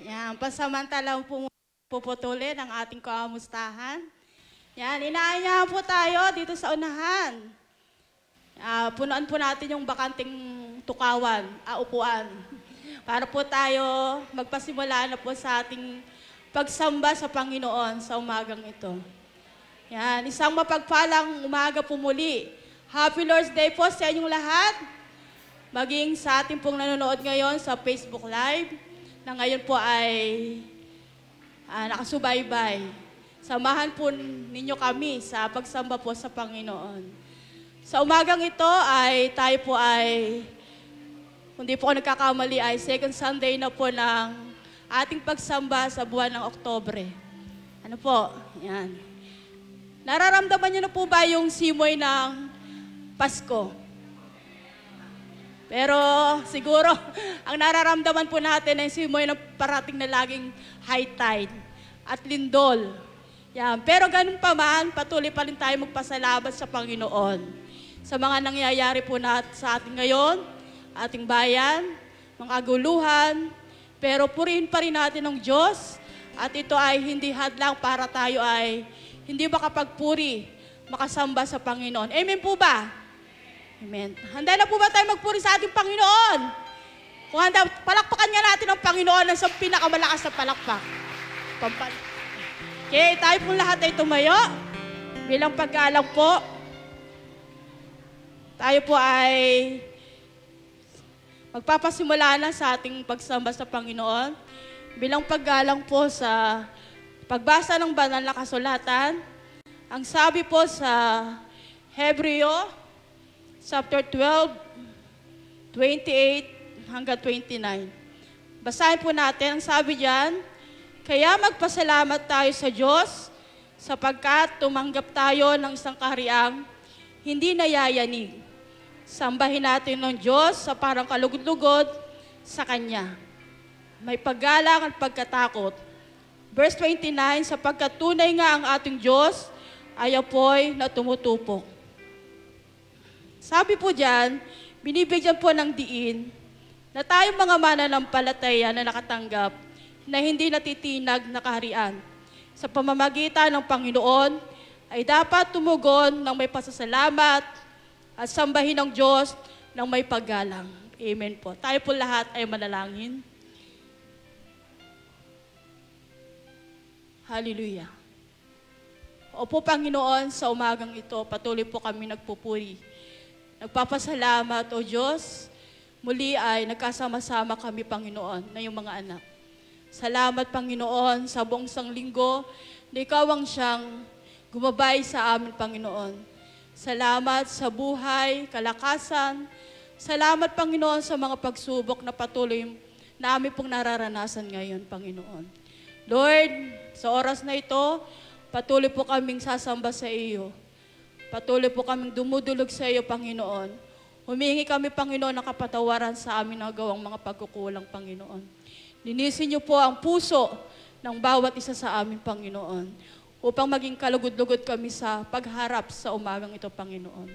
Yan, pasamantalang puputulin ang ating kamustahan. Yan, inaanyahan po tayo dito sa unahan. Punuan po natin yung bakanting tukawan, upuan. Para po tayo magpasimula na po sa ating pagsamba sa Panginoon sa umagang ito. Yan, isang mapagpalang umaga po muli. Happy Lord's Day po sa inyong lahat. Maging sa ating pong nanonood ngayon sa Facebook Live, na ngayon po ay nakasubaybay. Samahan po ninyo kami sa pagsamba po sa Panginoon. Sa umagang ito ay tayo po ay, kung di po ako nagkakamali, ay second Sunday na po ng ating pagsamba sa buwan ng Oktobre. Ano po? Yan. Nararamdaman niyo na po ba yung simoy ng Pasko? Pero siguro, ang nararamdaman po natin ay simoy ng parating na laging high tide at lindol. Yan. Pero ganun pa man, patuloy pa rin tayo magpasalamat sa Panginoon. Sa mga nangyayari po sa ating ngayon, ating bayan, mga kaguluhan, pero purihin pa rin natin ang Diyos at ito ay hindi hadlang para tayo ay hindi makapagpuri, makasamba sa Panginoon. Amen po ba? Amen. Handa na po ba tayo magpuri sa ating Panginoon? Kung handa, palakpakan nga natin ang Panginoon ng sa pinakamalakas na palakpak. Okay, tayo po lahat ay tumayo. Bilang paggalang po, tayo po ay magpapasimula na sa ating pagsamba sa Panginoon. Bilang paggalang po sa pagbasa ng banal na kasulatan, ang sabi po sa Hebreo, chapter 12, 28 hanggang 29. Basahin po natin, ang sabi diyan, kaya magpasalamat tayo sa Diyos sapagkat tumanggap tayo ng isang kahariang hindi nayayanig. Sambahin natin ng Diyos sa parang kalugod-lugod sa Kanya. May paggalang at pagkatakot. Verse 29, sapagkat tunay nga ang ating Diyos ay apoy na tumutupok. Sabi po diyan, binibigyan po ng diin na tayong mga mananampalataya na nakatanggap na hindi natitinag na kaharian. Sa pamamagitan ng Panginoon ay dapat tumugon ng may pasasalamat at sambahin ng Diyos ng may paggalang. Amen po. Tayo po lahat ay manalangin. Hallelujah. Opo Panginoon, sa umagang ito, patuloy po kami nagpupuri. Nagpapasalamat, O Diyos, muli ay nagkasama-sama kami, Panginoon, na yung mga anak. Salamat, Panginoon, sa buong sanglinggo na Ikaw ang siyang gumabay sa amin, Panginoon. Salamat sa buhay, kalakasan. Salamat, Panginoon, sa mga pagsubok na patuloy namin pong nararanasan ngayon, Panginoon. Lord, sa oras na ito, patuloy po kaming sasamba sa iyo. Patuloy po kaming dumudulog sa iyo, Panginoon. Humingi kami, Panginoon, ng kapatawaran sa amin nagawang mga pagkukulang, Panginoon. Linisin niyo po ang puso ng bawat isa sa amin, Panginoon, upang maging kalugod-lugod kami sa pagharap sa umagang ito, Panginoon.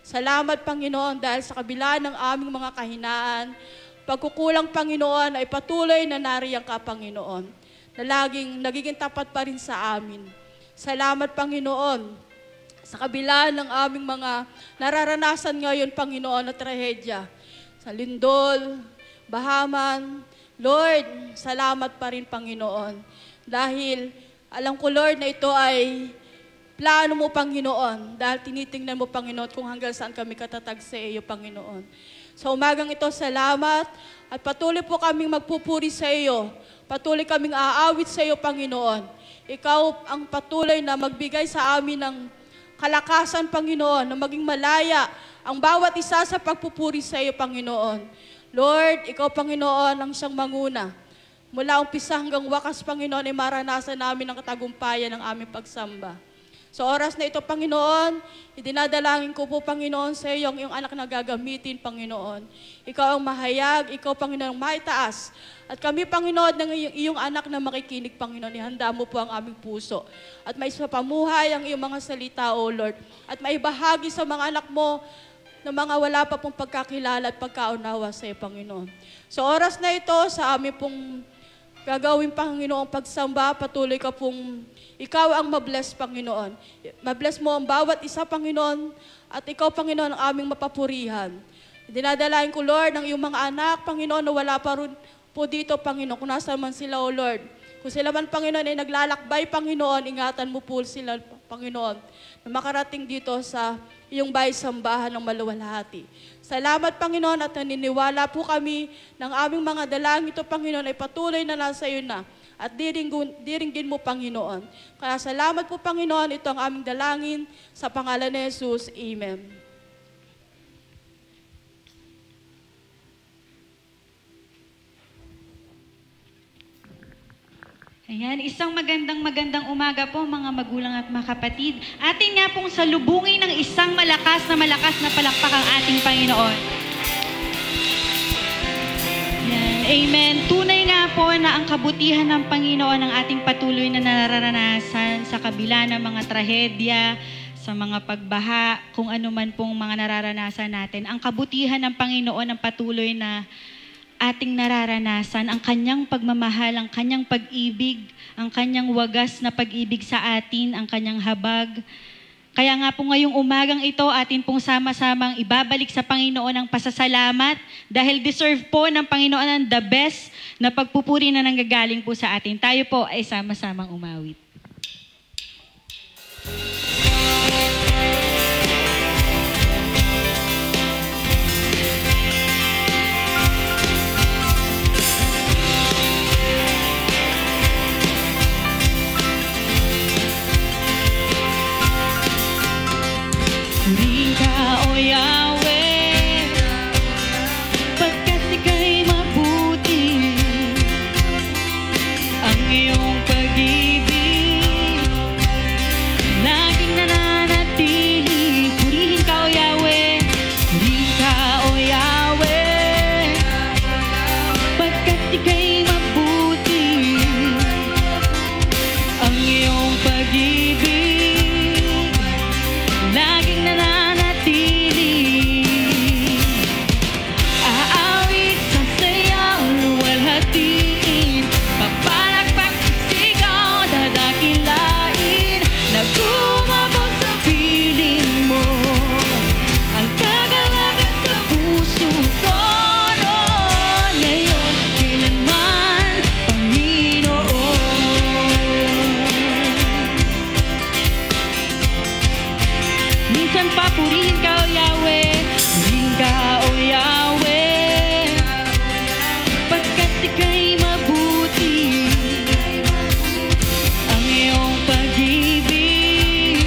Salamat, Panginoon, dahil sa kabila ng aming mga kahinaan, pagkukulang, Panginoon, ay patuloy na nariyang ka, Panginoon, na laging nagiging tapat pa rin sa amin. Salamat, Panginoon, sa kabila ng aming mga nararanasan ngayon, Panginoon, na trahedya, sa lindol, bahaman, Lord, salamat pa rin, Panginoon, dahil alam ko, Lord, na ito ay plano mo, Panginoon, dahil tinitingnan mo, Panginoon, kung hanggang saan kami katatag sa iyo, Panginoon. Sa umagang ito, salamat at patuloy po kaming magpupuri sa iyo. Patuloy kaming aawit sa iyo, Panginoon. Ikaw ang patuloy na magbigay sa amin ng kalakasan, Panginoon, na maging malaya ang bawat isa sa pagpupuri sa iyo, Panginoon. Lord, ikaw, Panginoon, ang siyang manguna. Mula umpisa hanggang wakas, Panginoon, ay maranasan namin ang katagumpayan ng aming pagsamba. Sa oras na ito, Panginoon, idinadalangin ko po, Panginoon, sa iyo ang iyong anak na gagamitin, Panginoon. Ikaw ang mahayag, ikaw, Panginoon, ang maitaas. At kami, Panginoon, ng iyong anak na makikinig, Panginoon, ihanda mo po ang aming puso. At maisapamuhay ang iyong mga salita, O Lord. At maibahagi sa mga anak mo na mga wala pa pong pagkakilala at pagkaunawa sa iyo, Panginoon. Sa oras na ito, sa aming pong gagawin, Panginoon, pagsamba, patuloy ka pong ikaw ang mabless, Panginoon. Mabless mo ang bawat isa, Panginoon, at ikaw, Panginoon, ang aming mapapurihan. Dinadalain ko, Lord, ng iyong mga anak, Panginoon, na wala pa rin po dito, Panginoon, kung nasa man sila, O Lord. Kung sila man, Panginoon, ay naglalakbay, Panginoon, ingatan mo po sila, Panginoon, na makarating dito sa iyong bahay-sambahan ng maluwalhati. Salamat, Panginoon, at naniniwala po kami ng aming mga dalangin ito, Panginoon, ay patuloy na nasa iyo na at diringgin mo, Panginoon. Kaya salamat po, Panginoon, ito ang aming dalangin sa pangalan ni Jesus. Amen. Ayan, isang magandang umaga po mga magulang at mga kapatid. Atin nga pong salubungin ng isang malakas na palakpak ang ating Panginoon. Ayan, amen. Tunay nga po na ang kabutihan ng Panginoon ang ating patuloy na nararanasan sa kabila ng mga trahedya, sa mga pagbaha, kung ano man pong mga nararanasan natin. Ang kabutihan ng Panginoon ang patuloy na ating nararanasan, ang kanyang pagmamahal, ang kanyang pag-ibig, ang kanyang wagas na pag-ibig sa atin, ang kanyang habag. Kaya nga po ngayong umagang ito, atin pong sama-samang ibabalik sa Panginoon ang pasasalamat dahil deserve po ng Panginoon ang the best na pagpupuri na nanggagaling po sa atin. Tayo po ay sama-samang umawit. Purihin ka, O Yahweh, pagkat ika'y mabuti. Ang iyong pag-ibig laging nananatili. Purihin ka, O Yahweh, purihin ka, O Yahweh, pagkat ika'y mabuti. Ang iyong pag-ibig laging nananatili. Aawit sa sayang luwalhatiin, papalakpak, sigaw, dadakilain, nagumabog sa piling mo, ang kagalagan sa puso ko noon, ngayon, kailanman, Panginoon. Minsan pa, purihin ka, O Yahweh, purihin ka, O Yahweh, pagkat ika'y mabuti. Ang iyong pag-ibig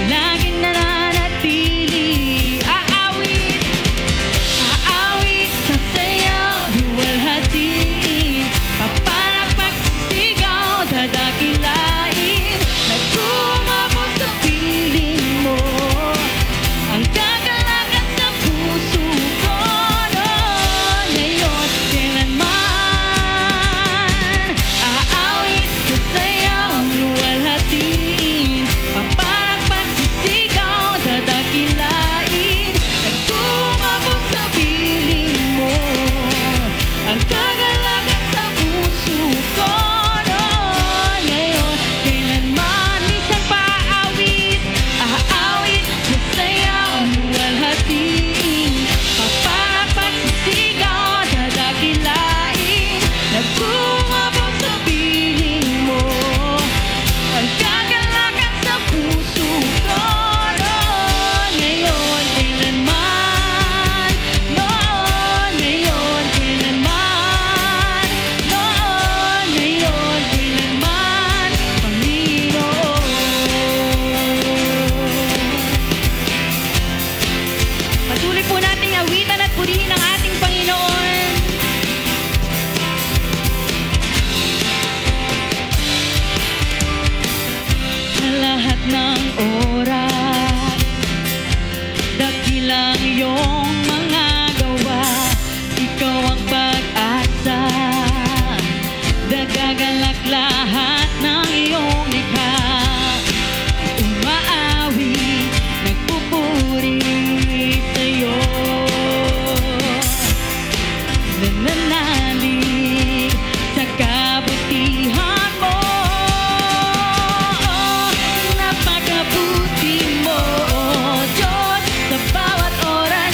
laging nananatili. Aawit sa sayang luwalhatiin, papalakpak, sigaw, dadakilain, nagumabog sa piling mo, ang kagalakan sa puso ko noon, ngayon, kailanman. Aawit sa sayang luwalhatiin, papalakpak, sigaw, dadakilain, nagumabog sa piling mo, ang kagalakan sa puso ko noon, ngayon, kailanman. Minsan pa aawit sa sayang luwalhatiin, papalakpak, sigaw, dadakilain, nagumabog sa piling mo, ang kagalakan sa puso ko noon, ngayon, kailanman. Noon, ngayon, kailanman. Noon, ngayon, kailanman, Panginoon. Patuloy po nating awitan at purihin ang ating Panginoon. Sa lahat ng oras, dakilang iyong mga gawa, ikaw ang pag-asa, dagagalak lahat ng iyong likha. Umaawi, nagpupuri sa'yo, nananalig sa kabutihan mo. Napakabuti mo, Diyos, sa bawat oras.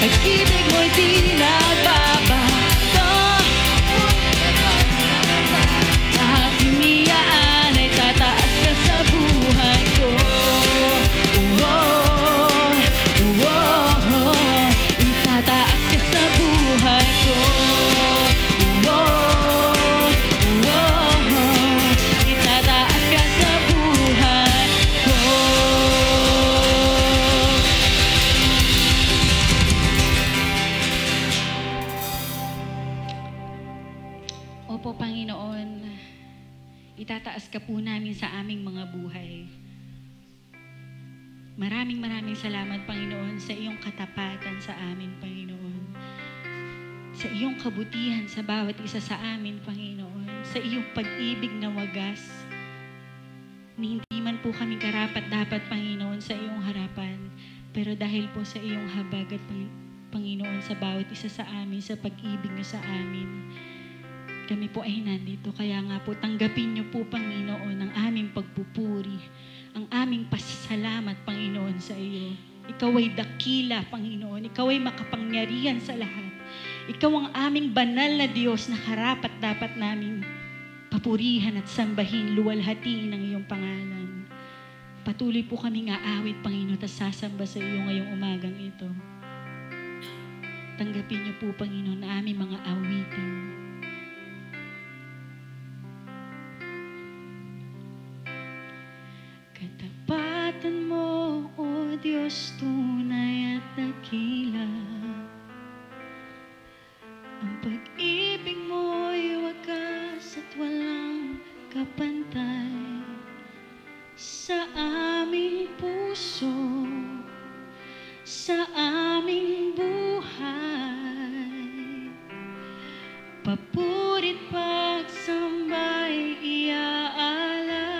Pag-ibig mo'y di nagbabago. Lahat hiniyaan ay tataas ka sa buhay ko. Itataas ka sa buhay ko. Itataas ka sa buhay ko. Opo, Panginoon, itataas ka po namin sa aming mga buhay. Maraming salamat, Panginoon, sa iyong katapatan sa amin, Panginoon. Sa iyong kabutihan sa bawat isa sa amin, Panginoon. Sa iyong pag-ibig na wagas. Ni hindi man po kami karapat-dapat, Panginoon, sa iyong harapan. Pero dahil po sa iyong habag at Panginoon, sa bawat isa sa amin, sa pag-ibig niyo sa amin, kami po ay nandito. Kaya nga po, tanggapin niyo po, Panginoon, ang aming pagpupuri, ang aming pasasalamat, Panginoon, sa iyo. Ikaw ay dakila, Panginoon. Ikaw ay makapangyarihan sa lahat. Ikaw ang aming banal na Diyos na karapat-dapat namin papurihan at sambahin, luwalhatiin ang iyong pangalan. Patuloy po kaming aawit, Panginoon, at sasamba sa iyo ngayong umagang ito. Tanggapin niyo po, Panginoon, na aming mga awitin. Katapatan mo, O Diyos, tunay at dakila. Ang pag-ibig mo'y wagas at walang kapantay. Sa aming puso, sa aming buhay, papurit pagsambay iaalay.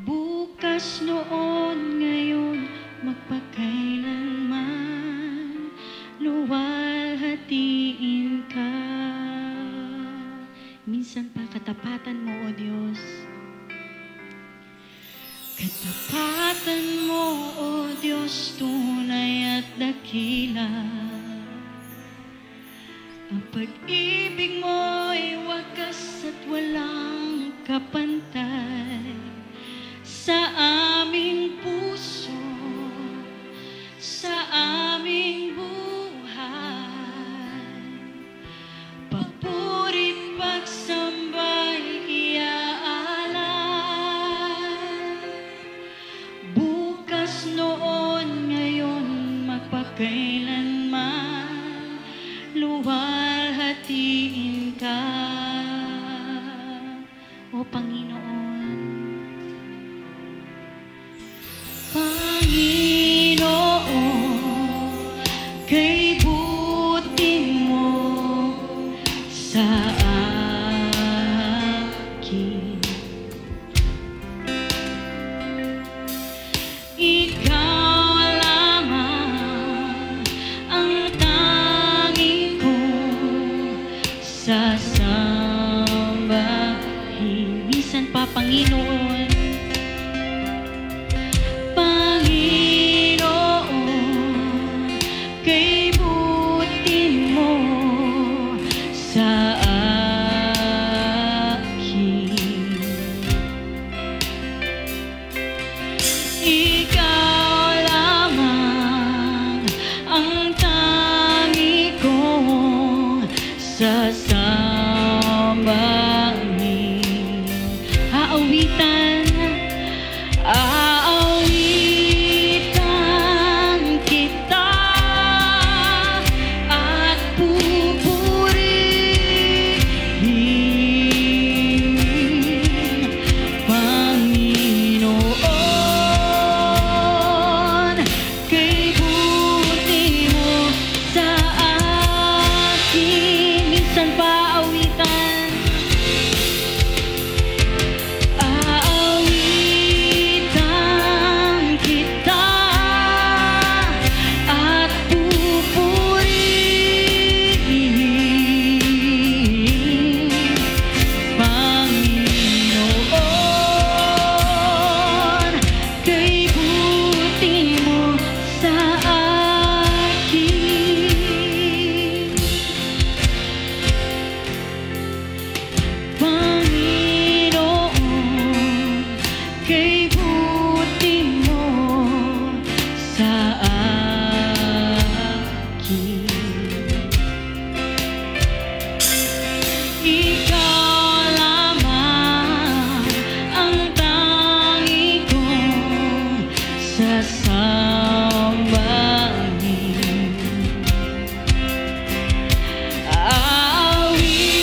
Bukas, noon, ngayon, magpakailanman, luwalhatiin ka. Minsan pa katapatan mo, O Diyos. Katapatan mo, O Diyos, tunay at dakila. Ang pag-ibig mo'y wagas at walang kapantay. Sa aming puso, sa aming buhay, papurit pagsambay iaalay. Bukas, noon, ngayon, magpakailanman, luwalhatiin ka. O Panginoon, Panginoon, kay buti mo sa akin. Ikaw lamang sasambahin. Aawitan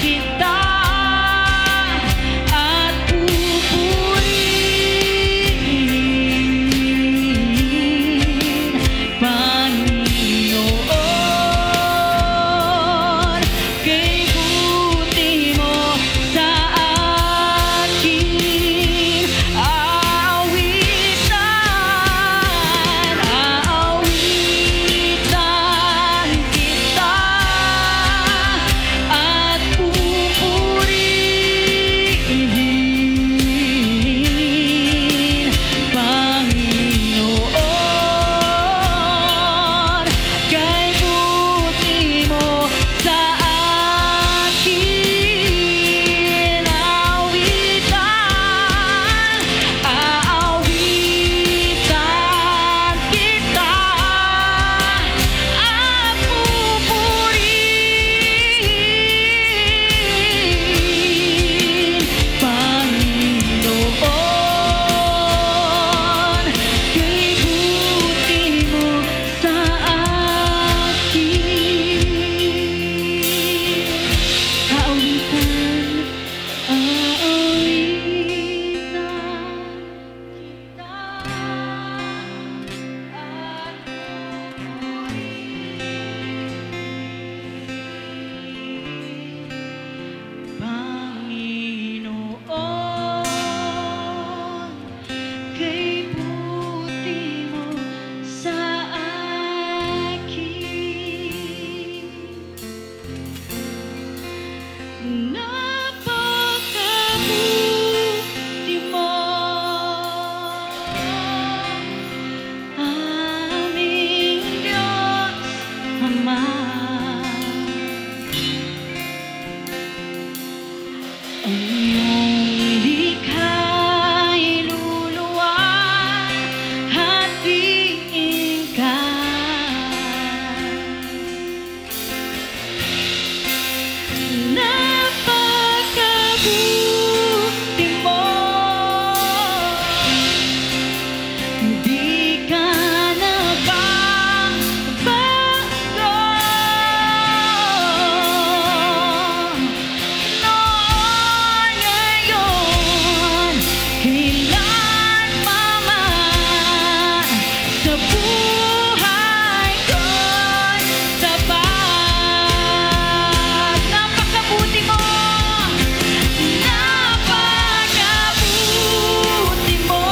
kita at pupurihin, Panginoon, kay buti mo sa akin. Aawitan kita at pupurihin, Panginoon, kay buti mo sa akin. Aawitan kita at pupurihin, Panginoon, kay buti mo sa akin. Aawitan Panginoon, kay buti mo sa akin. Napakabuti mo, aming Diyos Ama. Ang iyong likha'y luluwa at diin ka. Napakabuti mo, di ka nagbabago. Noon, ngayon, kailanman sa buhay ko'y tapat. Napakabuti mo, napakabuti mo,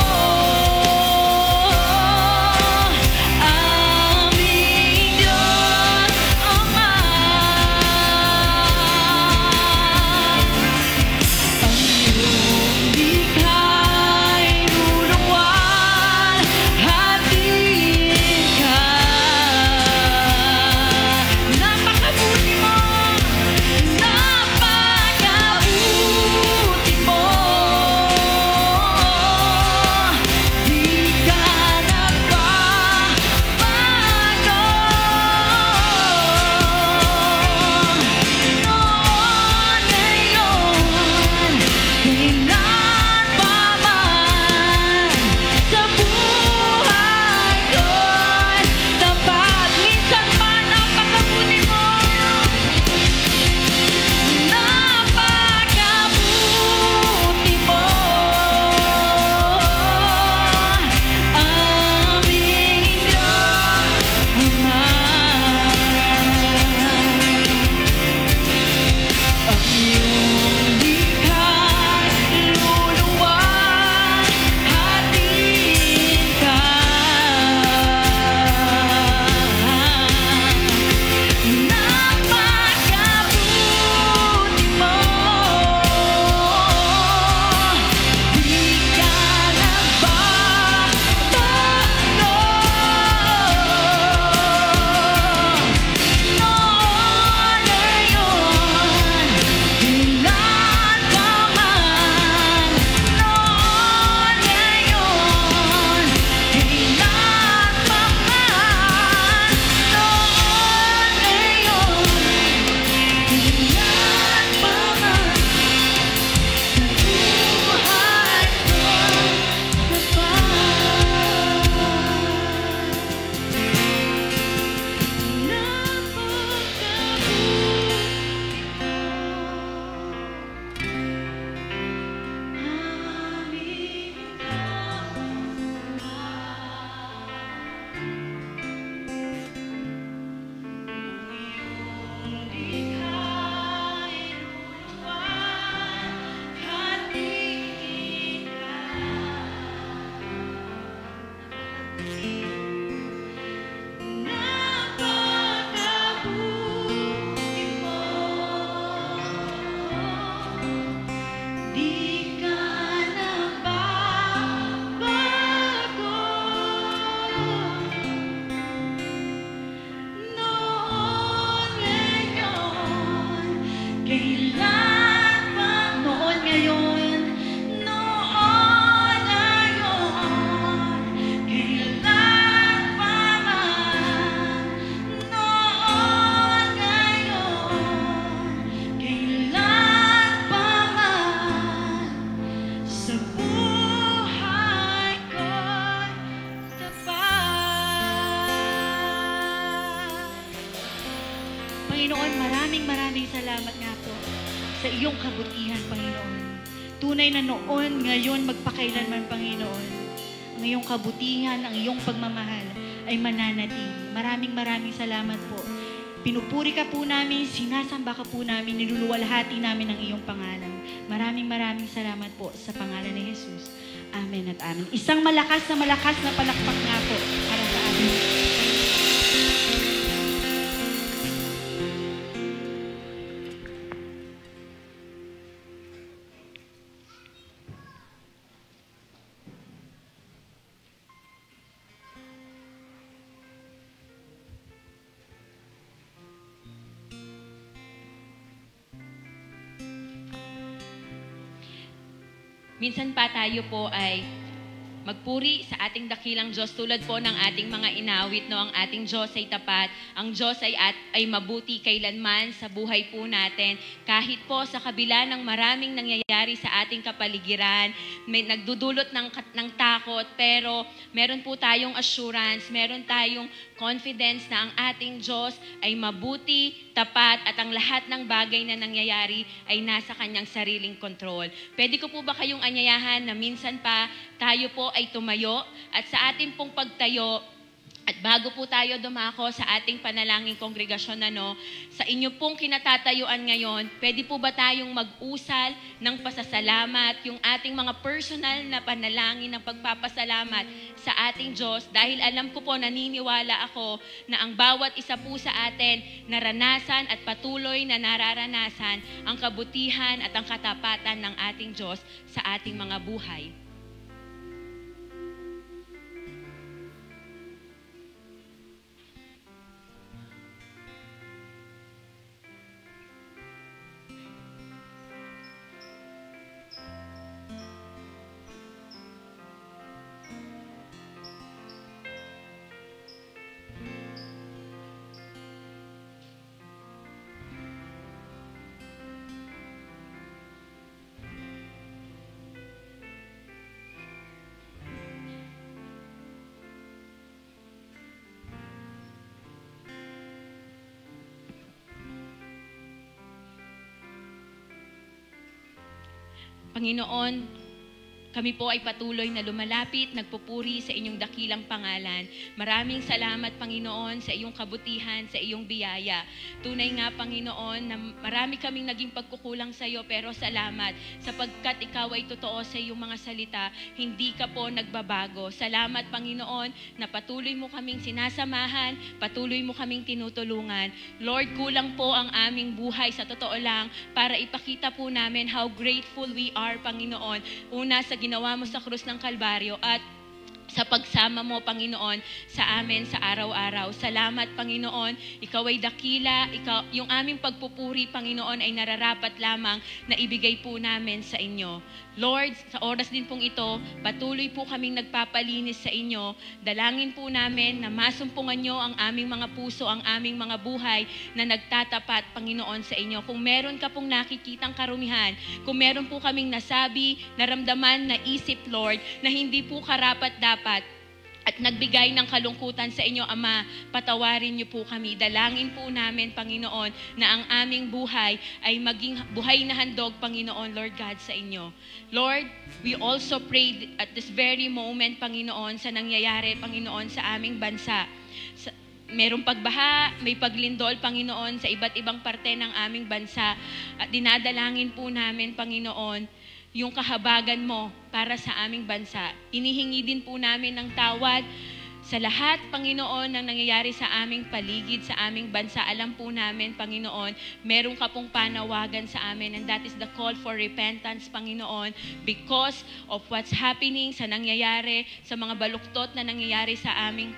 Panginoon, maraming salamat nga po sa iyong kabutihan, Panginoon. Tunay na noon, ngayon, magpakailanman, Panginoon, ang iyong kabutihan, ang iyong pagmamahal ay mananatili. Maraming salamat po. Pinupuri ka po namin, sinasamba ka po namin, niluluwalhati namin ang iyong pangalan. Maraming salamat po sa pangalan ni Jesus. Amen at amen. Isang malakas na palakpak nga po para sa atin. Minsan pa tayo po ay magpuri sa ating dakilang Diyos tulad po ng ating mga inawit, no? Ang ating Diyos ay tapat, ang Diyos ay mabuti kailanman sa buhay po natin. Kahit po sa kabila ng maraming nangyayari sa ating kapaligiran, may nagdudulot ng takot, pero meron po tayong assurance, meron tayong confidence na ang ating Diyos ay mabuti, tapat, at ang lahat ng bagay na nangyayari ay nasa kanyang sariling kontrol. Pwede ko po ba kayong anyayahan na minsan pa tayo po ay tumayo at sa ating pong pagtayo, at bago po tayo dumako sa ating panalangin kongregasyon, sa inyo pong kinatatayuan ngayon, pwede po ba tayong mag-usal ng pasasalamat, yung ating mga personal na panalangin ng pagpapasalamat sa ating Diyos, dahil alam ko po, naniniwala ako na ang bawat isa po sa atin naranasan at patuloy na nararanasan ang kabutihan at ang katapatan ng ating Diyos sa ating mga buhay. Panginoon, kami po ay patuloy na lumalapit, nagpupuri sa inyong dakilang pangalan. Maraming salamat, Panginoon, sa iyong kabutihan, sa iyong biyaya. Tunay nga, Panginoon, na marami kaming naging pagkukulang sa iyo, pero salamat sapagkat ikaw ay totoo sa iyong mga salita. Hindi ka po nagbabago. Salamat, Panginoon, na patuloy mo kaming sinasamahan, patuloy mo kaming tinutulungan. Lord, kulang po ang aming buhay sa totoo lang para ipakita po namin how grateful we are, Panginoon. Una, sa ginawa mo sa krus ng Kalbaryo at sa pagsama mo, Panginoon, sa amin sa araw-araw. Salamat, Panginoon. Ikaw ay dakila. Yung aming pagpupuri, Panginoon, ay nararapat lamang na ibigay po namin sa inyo. Lord, sa oras din pong ito, patuloy po kaming nagpapalinis sa inyo. Dalangin po namin na masumpungan nyo ang aming mga puso, ang aming mga buhay na nagtatapat, Panginoon, sa inyo. Kung meron ka pong nakikitang karumihan, kung meron po kaming nasabi, naramdaman, naisip, Lord, na hindi po karapat-dapat, at nagbigay ng kalungkutan sa inyo, Ama, patawarin niyo po kami. Dalangin po namin, Panginoon, na ang aming buhay ay maging buhay na handog, Panginoon, Lord God, sa inyo. Lord, we also pray at this very moment, Panginoon, sa nangyayari, Panginoon, sa aming bansa. Merong pagbaha, may paglindol, Panginoon, sa iba't ibang parte ng aming bansa. At dinadalangin po namin, Panginoon, yung kahabagan mo para sa aming bansa. Inihingi din po namin ng tawad sa lahat, Panginoon, ng nangyayari sa aming paligid, sa aming bansa. Alam po namin, Panginoon, meron ka pong panawagan sa amin, and that is the call for repentance, Panginoon, because of what's happening sa nangyayari, sa mga baluktot na nangyayari sa aming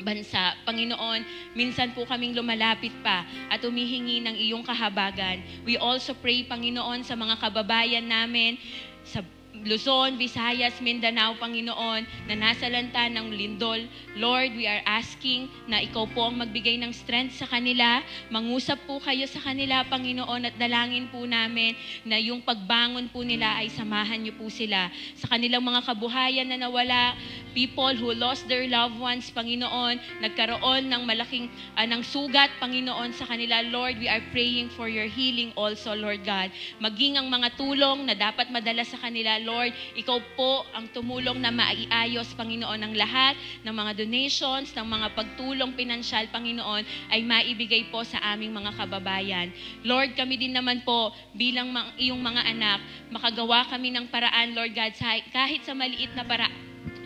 bansa. Panginoon, minsan po kaming lumalapit pa at humihingi ng iyong kahabagan. We also pray, Panginoon, sa mga kababayan namin sa Luzon, Visayas, Mindanao, Panginoon, na nasa lanta ng lindol. Lord, we are asking na ikaw po ang magbigay ng strength sa kanila. Mangusap po kayo sa kanila, Panginoon, at dalangin po namin na yung pagbangon po nila ay samahan niyo po sila. Sa kanilang mga kabuhayan na nawala, people who lost their loved ones, Panginoon, nagkaroon ng malaking ng sugat, Panginoon, sa kanila. Lord, we are praying for your healing also, Lord God. Maging ang mga tulong na dapat madala sa kanila, Lord, ikaw po ang tumulong na maiayos, Panginoon, ng lahat ng mga donations, ng mga pagtulong pinansyal, Panginoon, ay maibigay po sa aming mga kababayan. Lord, kami din naman po, bilang iyong mga anak, makagawa kami ng paraan, Lord God, kahit sa maliit na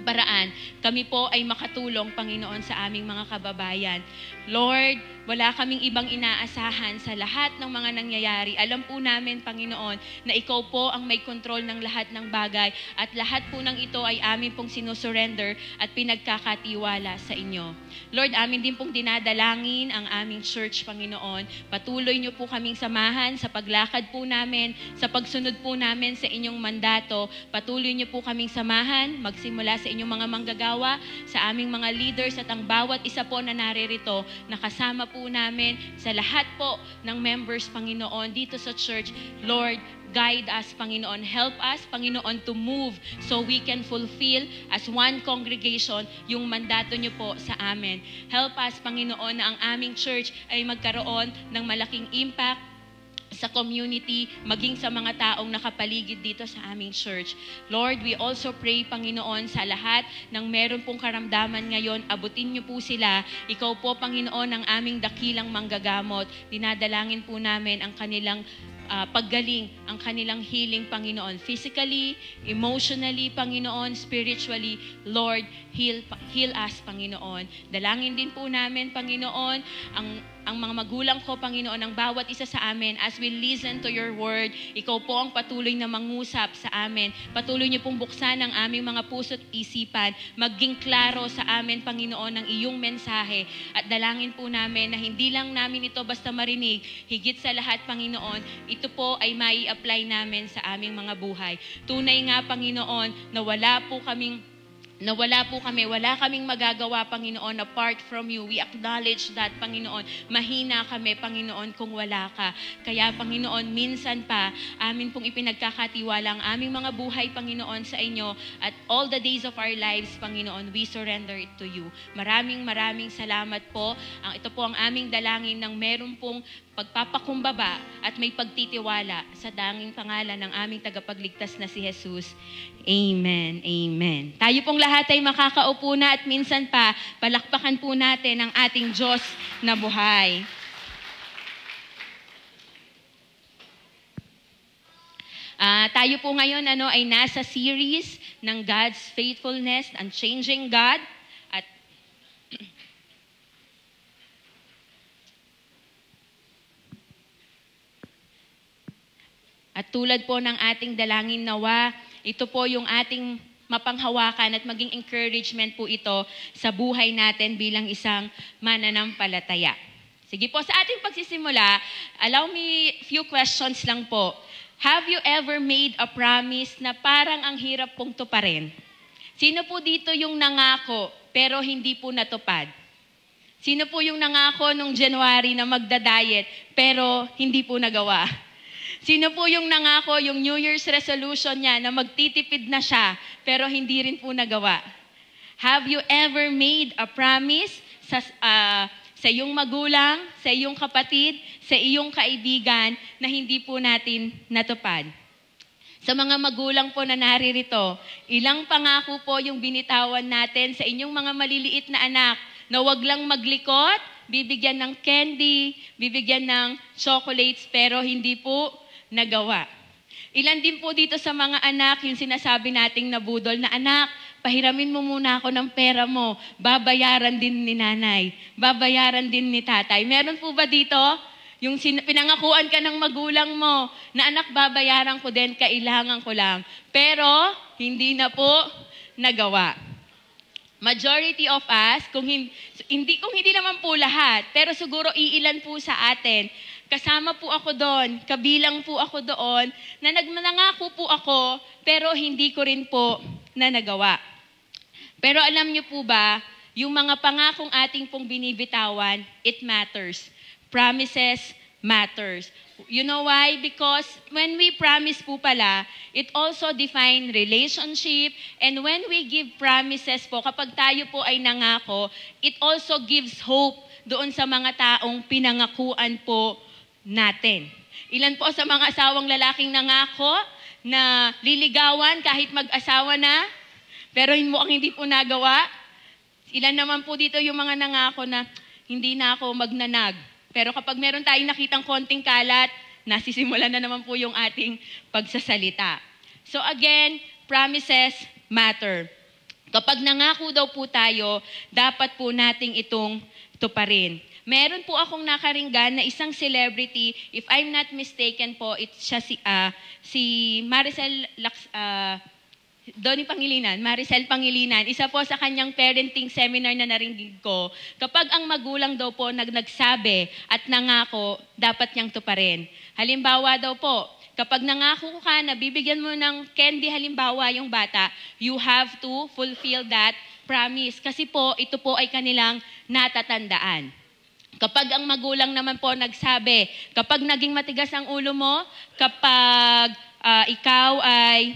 paraan, kami po ay makatulong, Panginoon, sa aming mga kababayan. Lord, wala kaming ibang inaasahan sa lahat ng mga nangyayari. Alam po namin, Panginoon, na ikaw po ang may kontrol ng lahat ng bagay at lahat po ng ito ay amin pong sinusurrender at pinagkakatiwala sa inyo. Lord, amin din pong dinadalangin ang aming church, Panginoon. Patuloy niyo po kaming samahan sa paglakad po namin, sa pagsunod po namin sa inyong mandato. Patuloy niyo po kaming samahan, magsimula sa inyong mga manggagawa, sa aming mga leaders at ang bawat isa po na naririto, nakasama po namin sa lahat po ng members, Panginoon, dito sa church. Lord, guide us, Panginoon. Help us, Panginoon, to move so we can fulfill as one congregation yung mandato niyo po sa amin. Help us, Panginoon, na ang aming church ay magkaroon ng malaking impact sa community, maging sa mga taong nakapaligid dito sa aming church. Lord, we also pray, Panginoon, sa lahat ng meron pong karamdaman ngayon, abutin niyo po sila. Ikaw po, Panginoon, ang aming dakilang manggagamot. Dinadalangin po namin ang kanilang paggaling, ang kanilang healing, Panginoon. Physically, emotionally, Panginoon, spiritually. Lord, heal us, Panginoon. Dalangin din po namin, Panginoon, ang mga magulang ko, Panginoon, ang bawat isa sa amin, as we listen to your word, ikaw po ang patuloy na mangusap sa amin. Patuloy niyo pong buksan ang aming mga puso't isipan, maging klaro sa amin, Panginoon, ng iyong mensahe. At dalangin po namin na hindi lang namin ito basta marinig, higit sa lahat, Panginoon, ito po ay mai-apply namin sa aming mga buhay. Tunay nga, Panginoon, na wala kaming magagawa, Panginoon, apart from you. We acknowledge that, Panginoon. Mahina kami, Panginoon, kung wala ka. Kaya, Panginoon, minsan pa, amin pong ipinagkakatiwala ang aming mga buhay, Panginoon, sa inyo. At all the days of our lives, Panginoon, we surrender it to you. Maraming salamat po. Ito po ang aming dalangin ng meron pong pagpapakumbaba at may pagtitiwala sa danging pangalan ng aming tagapagligtas na si Jesus. Amen. Amen. Tayo pong lahat ay makakaupo na at minsan pa, palakpakan po natin ang ating Diyos na buhay. Tayo po ngayon ay nasa series ng God's Faithfulness, Unchanging God. At tulad po ng ating dalangin nawa, ito po yung ating mapanghawakan at maging encouragement po ito sa buhay natin bilang isang mananampalataya. Sige po, sa ating pagsisimula, allow me few questions lang po. Have you ever made a promise na parang ang hirap pong tuparin? Sino po dito yung nangako pero hindi po natupad? Sino po yung nangako nung January na magda-diet pero hindi po nagawa? Sino po yung nangako, yung New Year's resolution niya na magtitipid na siya, pero hindi rin po nagawa? Have you ever made a promise sa iyong magulang, sa iyong kapatid, sa iyong kaibigan na hindi po natin natupad? Sa mga magulang po na naririto, ilang pangako po yung binitawan natin sa inyong mga maliliit na anak na wag lang maglikot, bibigyan ng candy, bibigyan ng chocolates, pero hindi po nagawa. Ilan din po dito sa mga anak, yung sinasabi nating nabudol na, anak, pahiramin mo muna ako ng pera mo, babayaran din ni nanay, babayaran din ni tatay. Meron po ba dito? Yung pinangakuan ka ng magulang mo, na anak, babayaran ko din, kailangan ko lang. Pero, hindi na po nagawa. Majority of us, kung hindi naman po lahat, pero siguro iilan po sa atin, Kasama po ako doon, kabilang po ako doon, na nangako po ako, pero hindi ko rin po na nagawa. Pero alam niyo po ba, yung mga pangakong ating pong binibitawan, it matters. Promises matters. You know why? Because when we promise po pala, it also define relationship. And when we give promises po, kapag tayo po ay nangako, it also gives hope doon sa mga taong pinangakuan po natin. Ilan po sa mga asawang lalaking nangako na liligawan kahit mag-asawa na, pero hindi po nagawa? Ilan naman po dito yung mga nangako na hindi na ako magnanag. Pero kapag meron tayong nakitang konting kalat, nasisimulan na naman po yung ating pagsasalita. So again, promises matter. Kapag nangako daw po tayo, dapat po nating itong tuparin. Meron po akong nakaringgan na isang celebrity, if I'm not mistaken po, siya si Maricel Maricel Pangilinan, isa po sa kanyang parenting seminar na narinig ko, kapag ang magulang daw po nagsabi at nangako, dapat niyang tuparin. Halimbawa daw po, kapag nangako ka na bibigyan mo ng candy halimbawa yung bata, you have to fulfill that promise. Kasi po, ito po ay kanilang natatandaan. Kapag ang magulang naman po nagsabi, kapag naging matigas ang ulo mo, kapag ikaw ay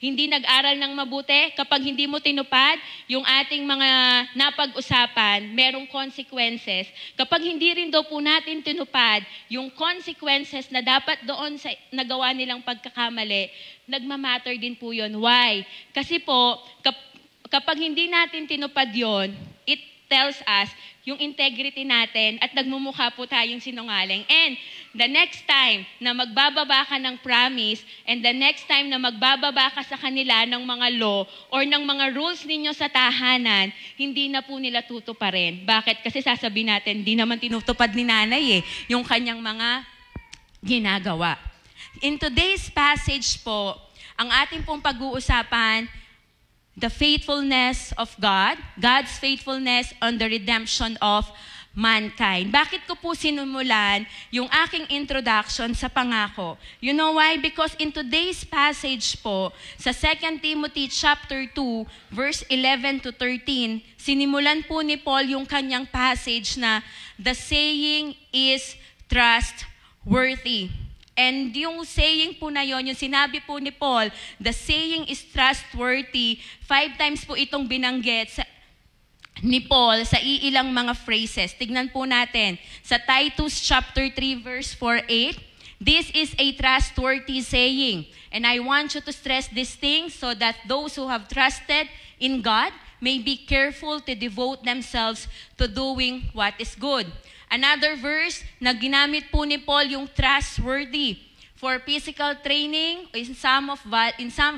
hindi nag-aral ng mabuti, kapag hindi mo tinupad yung ating mga napag-usapan, merong consequences. Kapag hindi rin daw po natin tinupad yung consequences na dapat doon sa nagawa nilang pagkakamali, nagmamatter din po yun. Why? Kasi po, kapag hindi natin tinupad yon, it tells us yung integrity natin at nagmumukha po tayong sinungaling. And the next time na magbababa ka ng promise and the next time na magbababa ka sa kanila ng mga law or ng mga rules ninyo sa tahanan, hindi na po nila tutuparin. Bakit? Kasi sasabihin natin, di naman tinutupad ni nanay yung kanyang mga ginagawa. In today's passage po, ang ating pong pag-uusapan, the faithfulness of God, God's faithfulness on the redemption of mankind. Bakit ko po sinumulan yung aking introduction sa pangako? You know why? Because in today's passage po, sa 2 Timothy chapter 2, verse 11 to 13, sinimulan po ni Paul yung kanyang passage na the saying is trustworthy. And yung saying po na yon, yung sinabi po ni Paul, the saying is trustworthy, 5 times po itong binanggit ni Paul sa iilang mga phrases. Tignan po natin. Sa Titus chapter 3 verse 4-8, this is a trustworthy saying. And I want you to stress these things so that those who have trusted in God may be careful to devote themselves to doing what is good. Another verse na ginamit po ni Paul yung trustworthy for physical training in some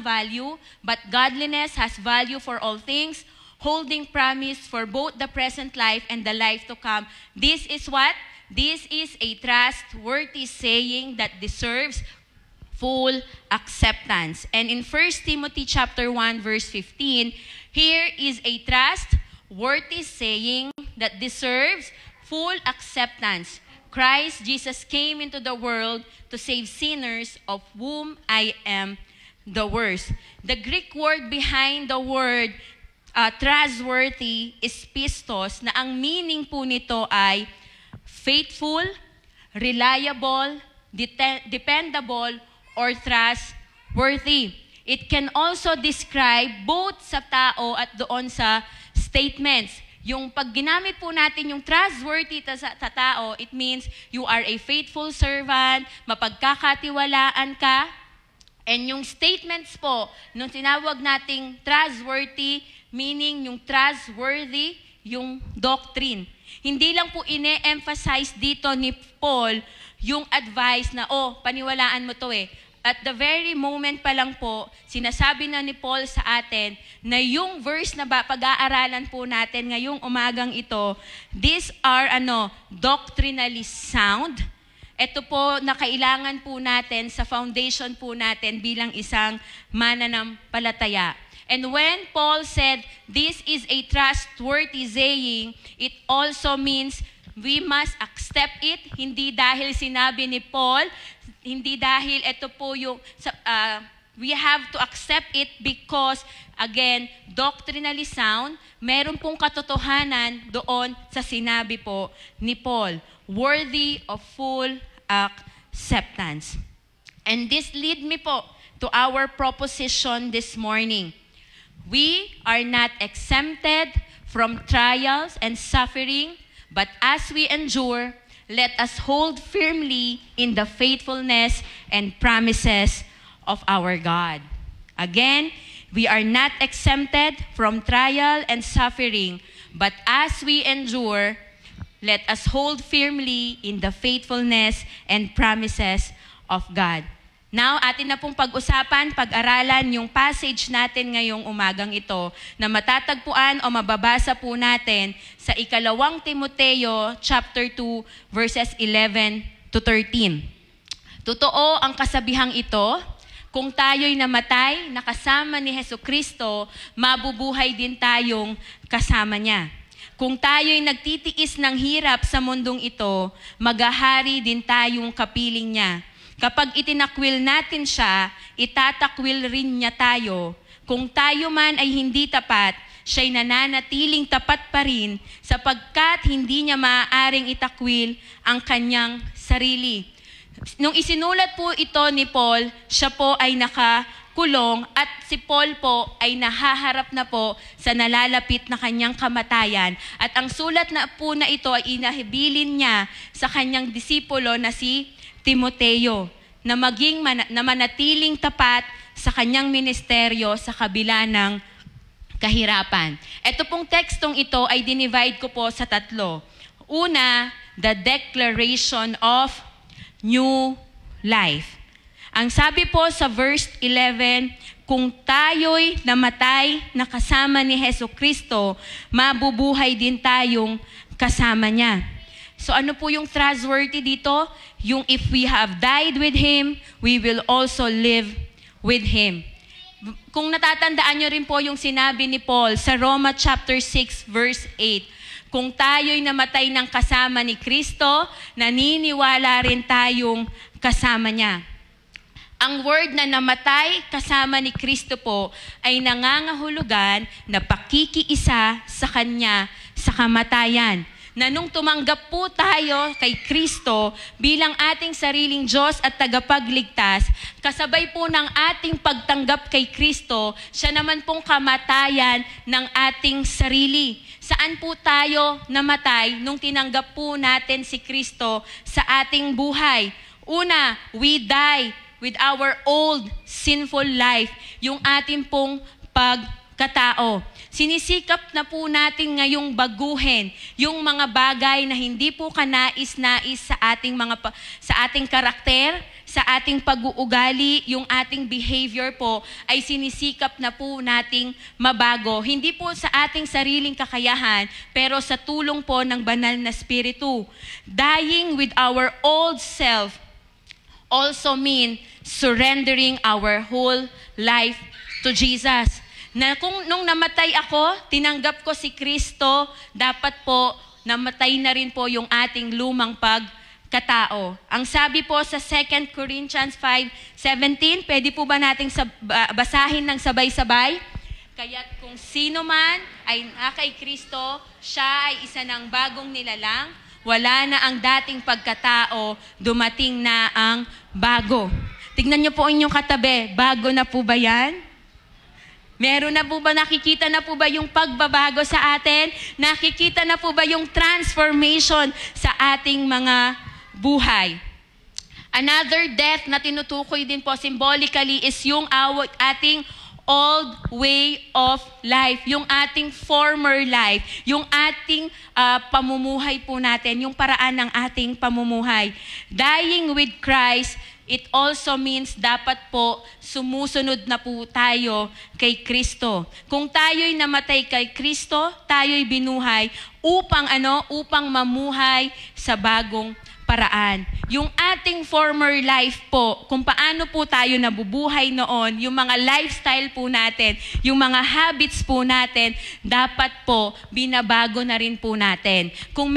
value, but godliness has value for all things, holding promise for both the present life and the life to come. This is what? This is a trustworthy saying that deserves full acceptance. And in 1 Timothy chapter 1 verse 15, here is a trustworthy saying that deserves full acceptance. Christ Jesus came into the world to save sinners, of whom I am the worst. The Greek word behind the word trustworthy is pistos, na ang meaning po nito ay faithful, reliable, dependable, or trustworthy. It can also describe both sa tao at doon sa statements. Yung pag ginamit po natin yung trustworthy sa tao, it means you are a faithful servant, mapagkakatiwalaan ka. And yung statements po, nung tinawag nating trustworthy, meaning yung trustworthy, yung doctrine. Hindi lang po ine-emphasize dito ni Paul yung advice na, paniwalaan mo to At the very moment pa lang po, sinasabi na ni Paul sa atin na yung verse na pag-aaralan po natin ngayong umagang ito, these are doctrinally sound. Ito po na kailangan po natin sa foundation po natin bilang isang mananampalataya. And when Paul said, this is a trustworthy saying, it also means We must accept it, hindi dahil sinabi ni Paul, hindi dahil ito po yung, we have to accept it because, again, doctrinally sound, meron pong katotohanan doon sa sinabi po ni Paul, worthy of full acceptance. And this lead me po to our proposition this morning. We are not exempted from trials and suffering, but as we endure, let us hold firmly in the faithfulness and promises of our God. Again, we are not exempted from trial and suffering, but as we endure, let us hold firmly in the faithfulness and promises of God. Now, atin na pong pag-usapan, pag-aralan yung passage natin ngayong umagang ito na matatagpuan o mababasa po natin sa 2 Timoteo chapter 2 verses 11 to 13. Totoo ang kasabihang ito, kung tayo'y namatay na kasama ni Hesukristo, mabubuhay din tayong kasama niya. Kung tayo'y nagtitiis ng hirap sa mundong ito, maghahari din tayong kapiling niya. Kapag itinakwil natin siya, itatakwil rin niya tayo. Kung tayo man ay hindi tapat, siya'y nananatiling tapat pa rin sapagkat hindi niya maaaring itakwil ang kanyang sarili. Nung isinulat po ito ni Paul, siya po ay nakakulong at si Paul po ay nahaharap na po sa nalalapit na kanyang kamatayan. At ang sulat na po na ito ay inahibilin niya sa kanyang disipulo na si Timoteo na manatiling tapat sa kanyang ministeryo sa kabila ng kahirapan. Ito pong tekstong ito ay dinivide ko po sa tatlo. Una, the declaration of new life. Ang sabi po sa verse 11, kung tayo'y namatay na kasama ni Hesukristo, mabubuhay din tayong kasama niya. So ano po yung trustworthy dito? Yung if we have died with Him, we will also live with Him. Kung natatandaan nyo rin po yung sinabi ni Paul sa Roma chapter 6 verse 8, kung tayo'y namatay ng kasama ni Kristo, naniniwala rin tayong kasama niya. Ang word na namatay kasama ni Kristo po ay nangangahulugan na pakikiisa sa Kanya sa kamatayan. Na nung tumanggap po tayo kay Kristo bilang ating sariling Diyos at tagapagligtas, kasabay po ng ating pagtanggap kay Kristo, siya naman pong kamatayan ng ating sarili. Saan po tayo namatay nung tinanggap po natin si Kristo sa ating buhay? Una, we die with our old sinful life, yung ating pong pagkatao. Sinisikap na po natin ngayong baguhin yung mga bagay na hindi po kanais-nais sa ating karakter, sa ating pag-uugali, yung ating behavior po ay sinisikap na po nating mabago. Hindi po sa ating sariling kakayahan, pero sa tulong po ng banal na Espiritu. Dying with our old self also mean surrendering our whole life to Jesus. Na kung nung namatay ako, tinanggap ko si Kristo, dapat po namatay na rin po yung ating lumang pagkatao. Ang sabi po sa 2 Corinthians 5:17, pwede po ba nating basahin ng sabay-sabay? Kaya't kung sino man ay kay Kristo, siya ay isa ng bagong nilalang, wala na ang dating pagkatao, dumating na ang bago. Tignan niyo po inyong katabi, bago na po ba yan? Meron na po ba, nakikita na po ba yung pagbabago sa atin? Nakikita na po ba yung transformation sa ating mga buhay? Another death na tinutukoy din po symbolically is yung ating old way of life, yung ating former life, yung ating pamumuhay po natin, yung paraan ng ating pamumuhay. Dying with Christ, it also means dapat po sumusunod na po tayo kay Kristo. Kung tayo'y namatay kay Kristo, tayo'y binuhay upang upang mamuhay sa bagong paraan. Yung ating former life po, kung paano po tayo nabubuhay noon, yung mga lifestyle po natin, yung mga habits po natin, dapat po binabago na rin po natin. Kung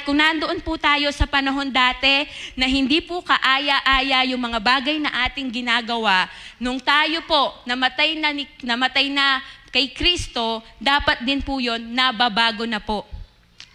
kung nandoon po tayo sa panahon dati na hindi po kaaya-aya yung mga bagay na ating ginagawa, nung tayo po namatay na kay Kristo, dapat din po yun nababago na po.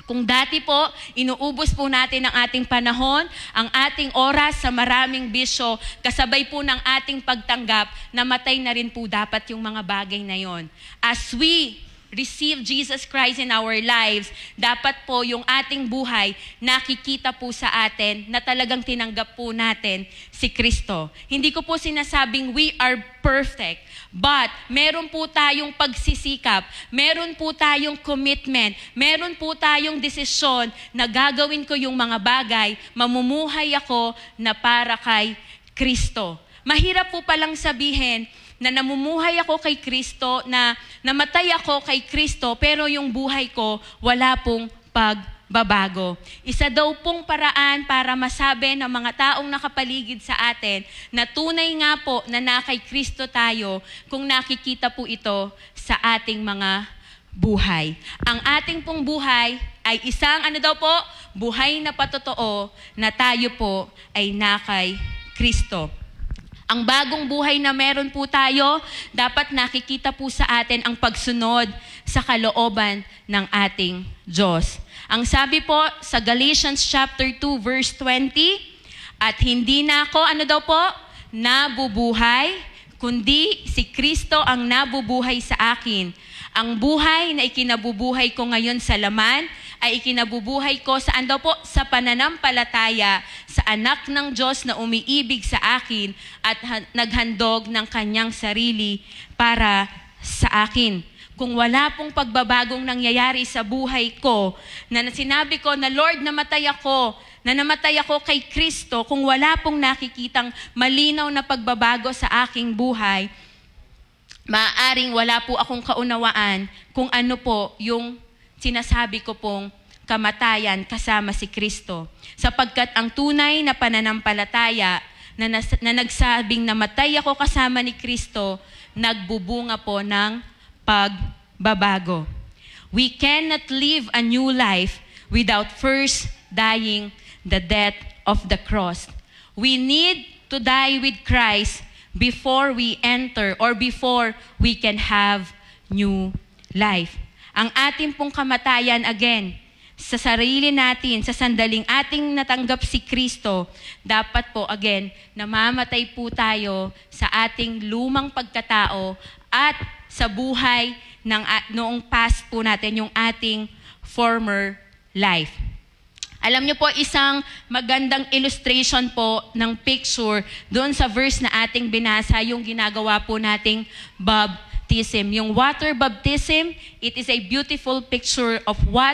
Kung dati po, inuubos po natin ang ating panahon, ang ating oras sa maraming bisyo, kasabay po ng ating pagtanggap, namatay na rin po dapat yung mga bagay na yon. As we receive Jesus Christ in our lives, dapat po yung ating buhay nakikita po sa atin na talagang tinanggap po natin si Kristo. Hindi ko po sinasabing we are perfect, but meron po tayong pagsisikap, meron po tayong commitment, meron po tayong desisyon na gagawin ko yung mga bagay, mamumuhay ako na para kay Kristo. Mahirap po palang sabihin na namumuhay ako kay Kristo, na namatay ako kay Kristo, pero yung buhay ko wala pong pagbabago. Isa daw pong paraan para masabi ng mga taong nakapaligid sa atin na tunay nga po na kay Kristo tayo kung nakikita po ito sa ating mga buhay. Ang ating pong buhay ay isang buhay na patotoo na tayo po ay kay Kristo. Ang bagong buhay na meron po tayo, dapat nakikita po sa atin ang pagsunod sa kalooban ng ating Diyos. Ang sabi po sa Galatians chapter 2 verse 20, at hindi na ako, nabubuhay, kundi si Kristo ang nabubuhay sa akin. Ang buhay na ikinabubuhay ko ngayon sa laman, ay ikinabubuhay ko sa pananampalataya sa anak ng Diyos na umiibig sa akin at naghandog ng kanyang sarili para sa akin. Kung wala pong pagbabagong nangyayari sa buhay ko, na sinabi ko na Lord, namatay ako kay Kristo, kung wala pong nakikitang malinaw na pagbabago sa aking buhay, maaaring wala po akong kaunawaan kung ano po yung sinasabi ko pong kamatayan kasama si Kristo. Sapagkat ang tunay na pananampalataya na nagsabing namatay ako kasama ni Kristo, nagbubunga po ng pagbabago. We cannot live a new life without first dying the death of the cross. We need to die with Christ before we enter or before we can have new life. Ang ating pong kamatayan, again, sa sarili natin, sa sandaling ating natanggap si Kristo, dapat po, again, namamatay po tayo sa ating lumang pagkatao at sa buhay noong past po natin, yung ating former life. Alam niyo po, isang magandang illustration po ng picture doon sa verse na ating binasa, yung ginagawa po nating baptism. Yung water baptism, it is a beautiful picture of what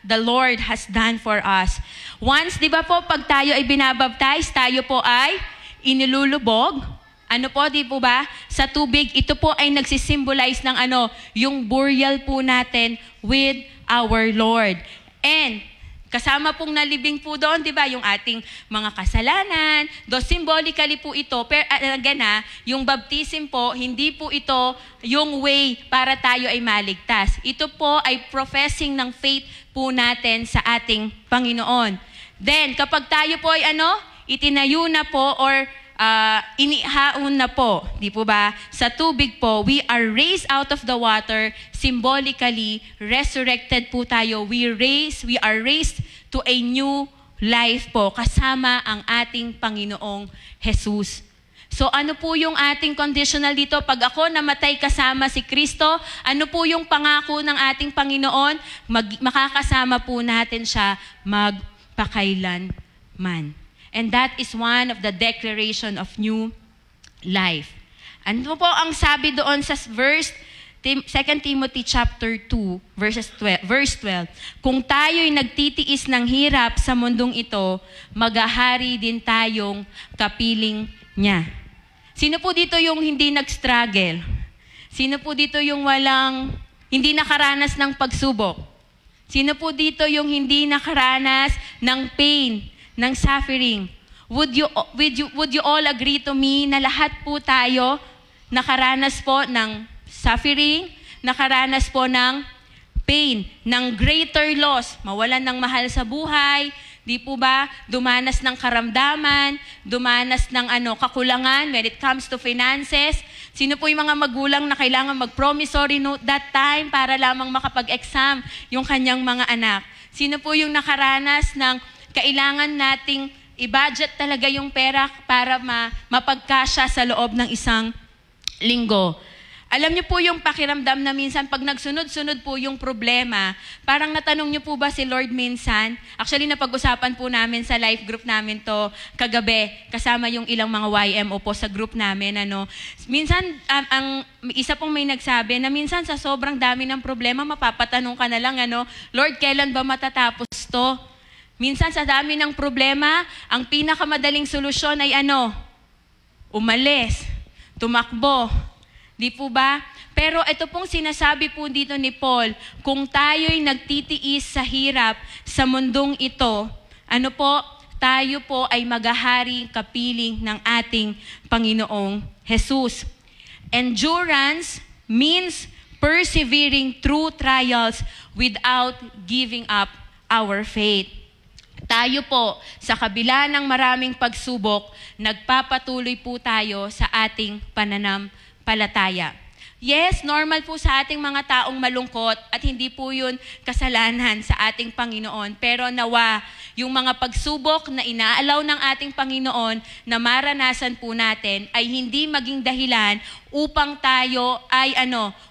the Lord has done for us. Once, di ba po, pag tayo ay binabaptize, tayo po ay inilulubog. Di po ba? Sa tubig, ito po ay nagsisimbolize ng yung burial po natin with our Lord. And kasama pong nalibing po doon, di ba, yung ating mga kasalanan. Symbolically po ito, pero again yung baptism po, hindi po ito yung way para tayo ay maligtas. Ito po ay professing ng faith po natin sa ating Panginoon. Then, kapag tayo po ay itinayo na po or inihaon na po, di po ba? Sa tubig po, we are raised out of the water, symbolically, resurrected po tayo. We are raised to a new life po, kasama ang ating Panginoong Jesus. So ano po yung ating conditional dito? Pag ako namatay kasama si Kristo, ano po yung pangako ng ating Panginoon? Makakasama po natin siya magpakailanman. And that is one of the declaration of new life. Ano po ang sabi doon sa verse 2 Timothy chapter 2, verse 12. Kung tayo'y nagtitiis ng hirap sa mundong ito, maghahari din tayong kapiling niya. Sino po dito yung hindi nag-struggle? Sino po dito yung hindi nakaranas ng pagsubok? Sino po dito yung hindi nakaranas ng pain, ng suffering. Would you all agree to me na lahat po tayo nakaranas po ng suffering, nakaranas po ng pain, ng greater loss, mawalan ng mahal sa buhay, di po ba? Dumanas ng karamdaman, dumanas ng kakulangan when it comes to finances. Sino po yung mga magulang na kailangan mag-promissory note that time para lamang makapag-exam yung kanyang mga anak? Sino po yung nakaranas ng kailangan nating i-budget talaga yung pera para mapagkasya sa loob ng isang linggo? Alam niyo po yung pakiramdam na minsan pag nagsunod-sunod po yung problema, parang natanong niyo po ba si Lord minsan? Actually, napag-usapan po namin sa life group namin to kagabi, kasama yung ilang mga YMO po sa group namin. Minsan, ang isa pong may nagsabi na minsan sa sobrang dami ng problema, mapapatanong ka na lang, Lord, kailan ba matatapos to? Minsan sa dami ng problema, ang pinakamadaling solusyon ay umalis, tumakbo. Di po ba? Pero ito pong sinasabi po dito ni Paul, kung tayo'y nagtitiis sa hirap sa mundong ito, tayo po ay maghahari kapiling ng ating Panginoong Jesus. Endurance means persevering through trials without giving up our faith. Tayo po, sa kabila ng maraming pagsubok, nagpapatuloy po tayo sa ating pananampalataya. Yes, normal po sa ating mga taong malungkot at hindi po yun kasalanan sa ating Panginoon. Pero nawa, yung mga pagsubok na inaalaw ng ating Panginoon na maranasan po natin ay hindi maging dahilan upang tayo ay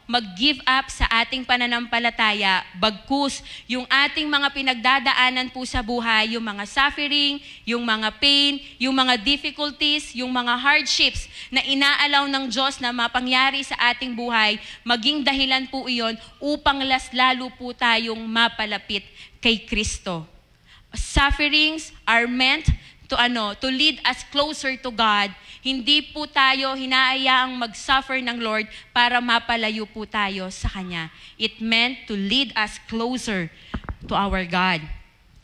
mag-give up sa ating pananampalataya. Bagkus, yung ating mga pinagdadaanan po sa buhay, yung mga suffering, yung mga pain, yung mga difficulties, yung mga hardships na inaalaw ng Diyos na mapangyari sa ating buhay, maging dahilan po iyon upang lalo po tayong mapalapit kay Kristo. Sufferings are meant to lead us closer to God. Hindi po tayo hinaayaang mag-suffer ng Lord para mapalayo po tayo sa Kanya. It meant to lead us closer to our God.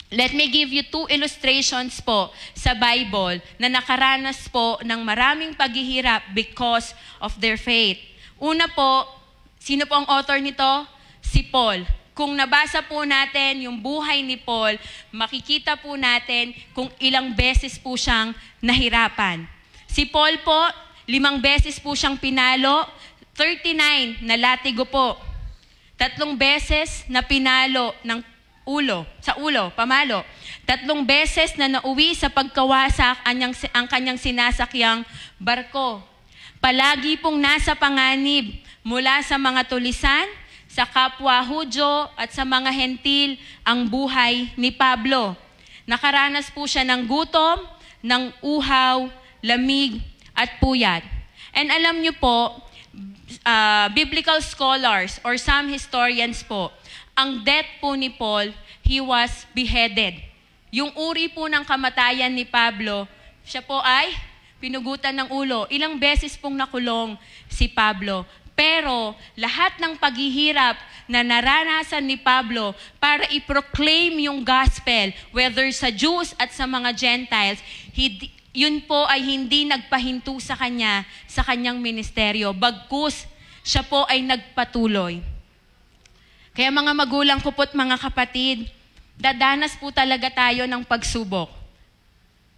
Let me give you 2 illustrations po sa Bible na nakaranas po ng maraming paghihirap because of their faith. Una po, sino po ang author nito? Si Paul. Kung nabasa po natin yung buhay ni Paul, makikita po natin kung ilang beses po siyang nahirapan. Si Paul po, 5 beses po siyang pinalo, 39 na latigo po. 3 beses na pinalo sa ulo, pamalo. 3 beses na nauwi sa pagkawasak ang kanyang sinasakyang barko. Palagi pong nasa panganib mula sa mga tulisan, sa kapwa Hudyo at sa mga hentil ang buhay ni Pablo. Nakaranas po siya ng gutom, ng uhaw, lamig at puyat. And alam niyo po, biblical scholars or some historians po, ang death po ni Paul, he was beheaded. Yung uri po ng kamatayan ni Pablo, siya po ay pinugutan ng ulo. Ilang beses pong nakulong si Pablo. Pero lahat ng paghihirap na naranasan ni Pablo para i-proclaim yung gospel, whether sa Jews at sa mga Gentiles, yun po ay hindi nagpahinto sa kanya, sa kanyang ministeryo. Bagkus, siya po ay nagpatuloy. Kaya mga magulang ko po't mga kapatid, dadanas po talaga tayo ng pagsubok.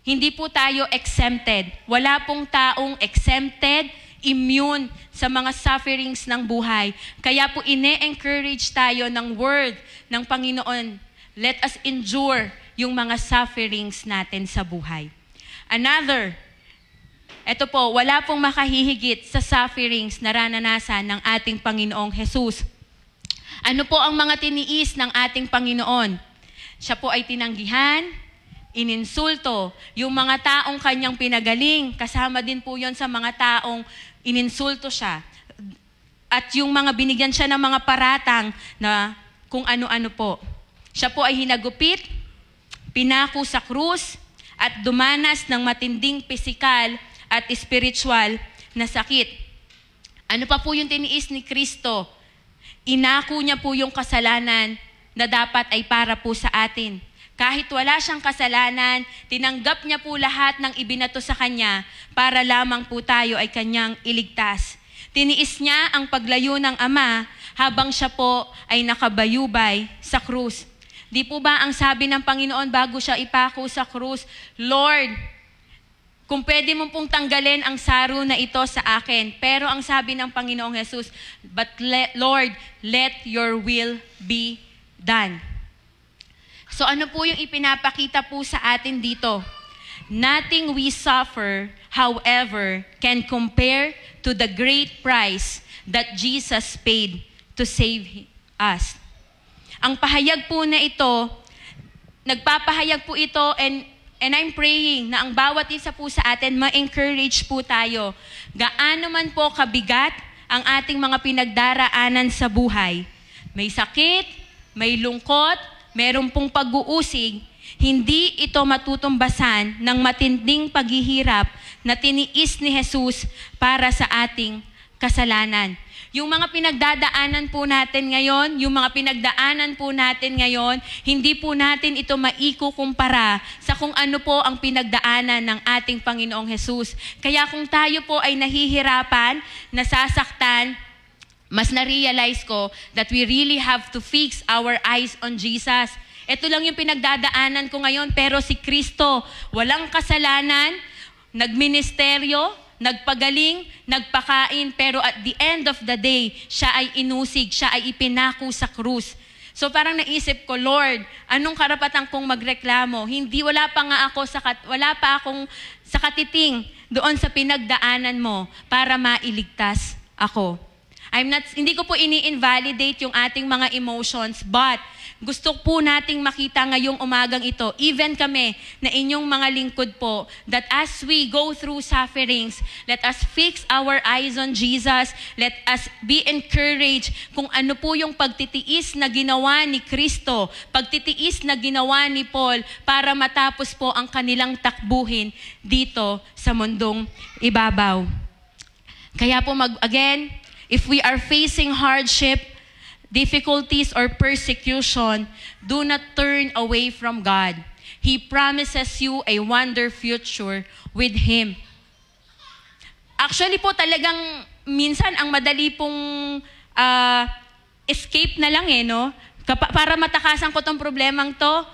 Hindi po tayo exempted. Wala pong taong exempted, immune sa mga sufferings ng buhay. Kaya po ine-encourage tayo ng word ng Panginoon. Let us endure yung mga sufferings natin sa buhay. Another, ito po, wala pong makahihigit sa sufferings na naranasan ng ating Panginoong Jesus. Ano po ang mga tiniis ng ating Panginoon? Siya po ay tinanggihan, ininsulto. Yung mga taong kanyang pinagaling, kasama din po yon sa mga taong ininsulto siya. At yung mga binigyan siya ng mga paratang na kung ano-ano po. Siya po ay hinagupit, pinako sa krus, at dumanas ng matinding pisikal at spiritual na sakit. Ano pa po yung tiniis ni Kristo? Inako niya po yung kasalanan na dapat ay para po sa atin. Kahit wala siyang kasalanan, tinanggap niya po lahat ng ibinato sa kanya para lamang po tayo ay kanyang iligtas. Tiniis niya ang paglayo ng Ama habang siya po ay nakabayubay sa krus. Di po ba ang sabi ng Panginoon bago siya ipako sa krus, Lord, kung pwede mo pong tanggalin ang saro na ito sa akin. Pero ang sabi ng Panginoong Jesus, but Lord, let your will be done. So ano po yung ipinapakita po sa atin dito? Nothing we suffer, however, can compare to the great price that Jesus paid to save us. Ang pahayag po na ito, nagpapahayag po ito and I'm praying na ang bawat isa po sa atin ma-encourage po tayo. Gaano man po kabigat ang ating mga pinagdaraanan sa buhay. May sakit, may lungkot, meron pong pag-uusig, hindi ito matutumbasan ng matinding paghihirap na tiniis ni Jesus para sa ating kasalanan. Yung mga pinagdadaanan po natin ngayon, hindi po natin ito maikukumpara sa kung ano po ang pinagdaanan ng ating Panginoong Jesus. Kaya kung tayo po ay nahihirapan, nasasaktan, mas na-realize ko that we really have to fix our eyes on Jesus. Ito lang yung pinagdadaanan ko ngayon, pero si Kristo, walang kasalanan, nagministeryo, nagpagaling, nagpakain, pero at the end of the day, siya ay inusig, siya ay ipinako sa krus. So parang naisip ko, Lord, anong karapatan kong magreklamo? Wala pa akong sa katiting doon sa pinagdaanan mo para mailigtas ako. Hindi ko po ini-invalidate yung ating mga emotions, but gusto po nating makita ngayong umagang ito, even kami na inyong mga lingkod po, that as we go through sufferings, let us fix our eyes on Jesus, let us be encouraged kung ano po yung pagtitiis na ginawa ni Kristo, pagtitiis na ginawa ni Paul para matapos po ang kanilang takbuhin dito sa mundong ibabaw. Kaya po again, if we are facing hardship, difficulties, or persecution, do not turn away from God. He promises you a wonder future with Him. Actually po talagang minsan ang madali pong escape na lang no? Para matakasan ko tong problemang to,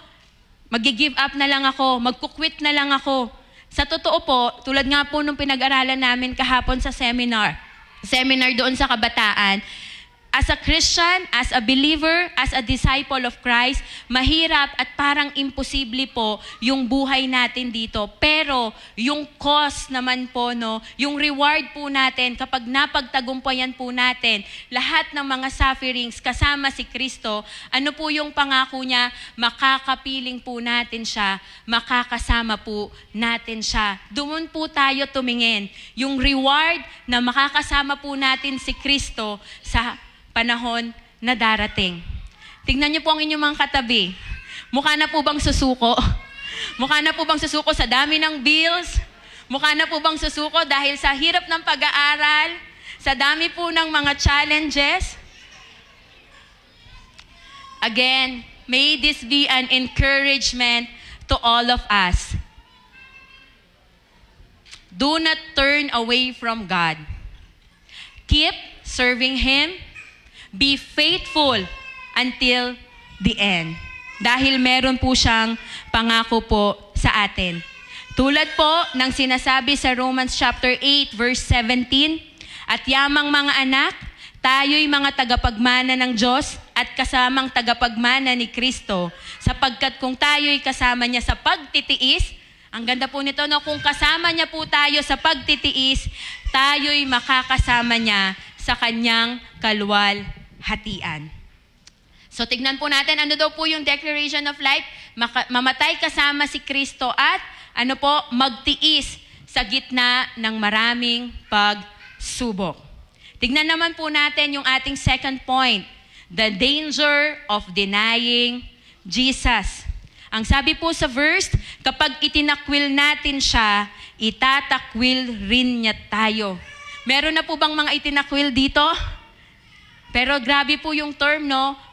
mag-give up na lang ako, magkukwit na lang ako. Sa totoo po, tulad nga po nung pinag-aralan namin kahapon sa seminar doon sa kabataan, as a Christian, as a believer, as a disciple of Christ, mahirap at parang imposible po yung buhay natin dito. Pero yung cost naman po, yung reward po natin kapag napagtagumpayan po natin lahat ng mga sufferings kasama si Kristo, ano po yung pangako niya? Makakapiling po natin siya, makakasama po natin siya. Doon po tayo tumingin. Yung reward na makakasama po natin si Kristo sa panahon na darating. Tingnan niyo po ang inyong mga katabi. Mukha na po bang susuko? Mukha na po bang susuko sa dami ng bills? Mukha na po bang susuko dahil sa hirap ng pag-aaral? Sa dami po ng mga challenges? Again, may this be an encouragement to all of us. Do not turn away from God. Keep serving Him. Be faithful until the end. Dahil meron po siyang pangako po sa atin. Tulad po ng sinasabi sa Romans chapter 8 verse 17, at yamang mga anak, tayo'y mga tagapagmana ng Diyos at kasamang tagapagmana ni Kristo, sapagkat kung tayo'y kasama niya sa pagtitiis, ang ganda po nito, kung kasama niya po tayo sa pagtitiis, tayo'y makakasama niya sa kanyang kalwalhatian. So tignan po natin, ano daw po yung declaration of life? Mamatay kasama si Kristo at magtiis sa gitna ng maraming pagsubok. Tignan naman po natin yung ating second point, the danger of denying Jesus. Ang sabi po sa verse, kapag itinakwil natin siya, itatakwil rin niya tayo. Meron na po bang mga itinakwil dito? Pero grabe po yung term,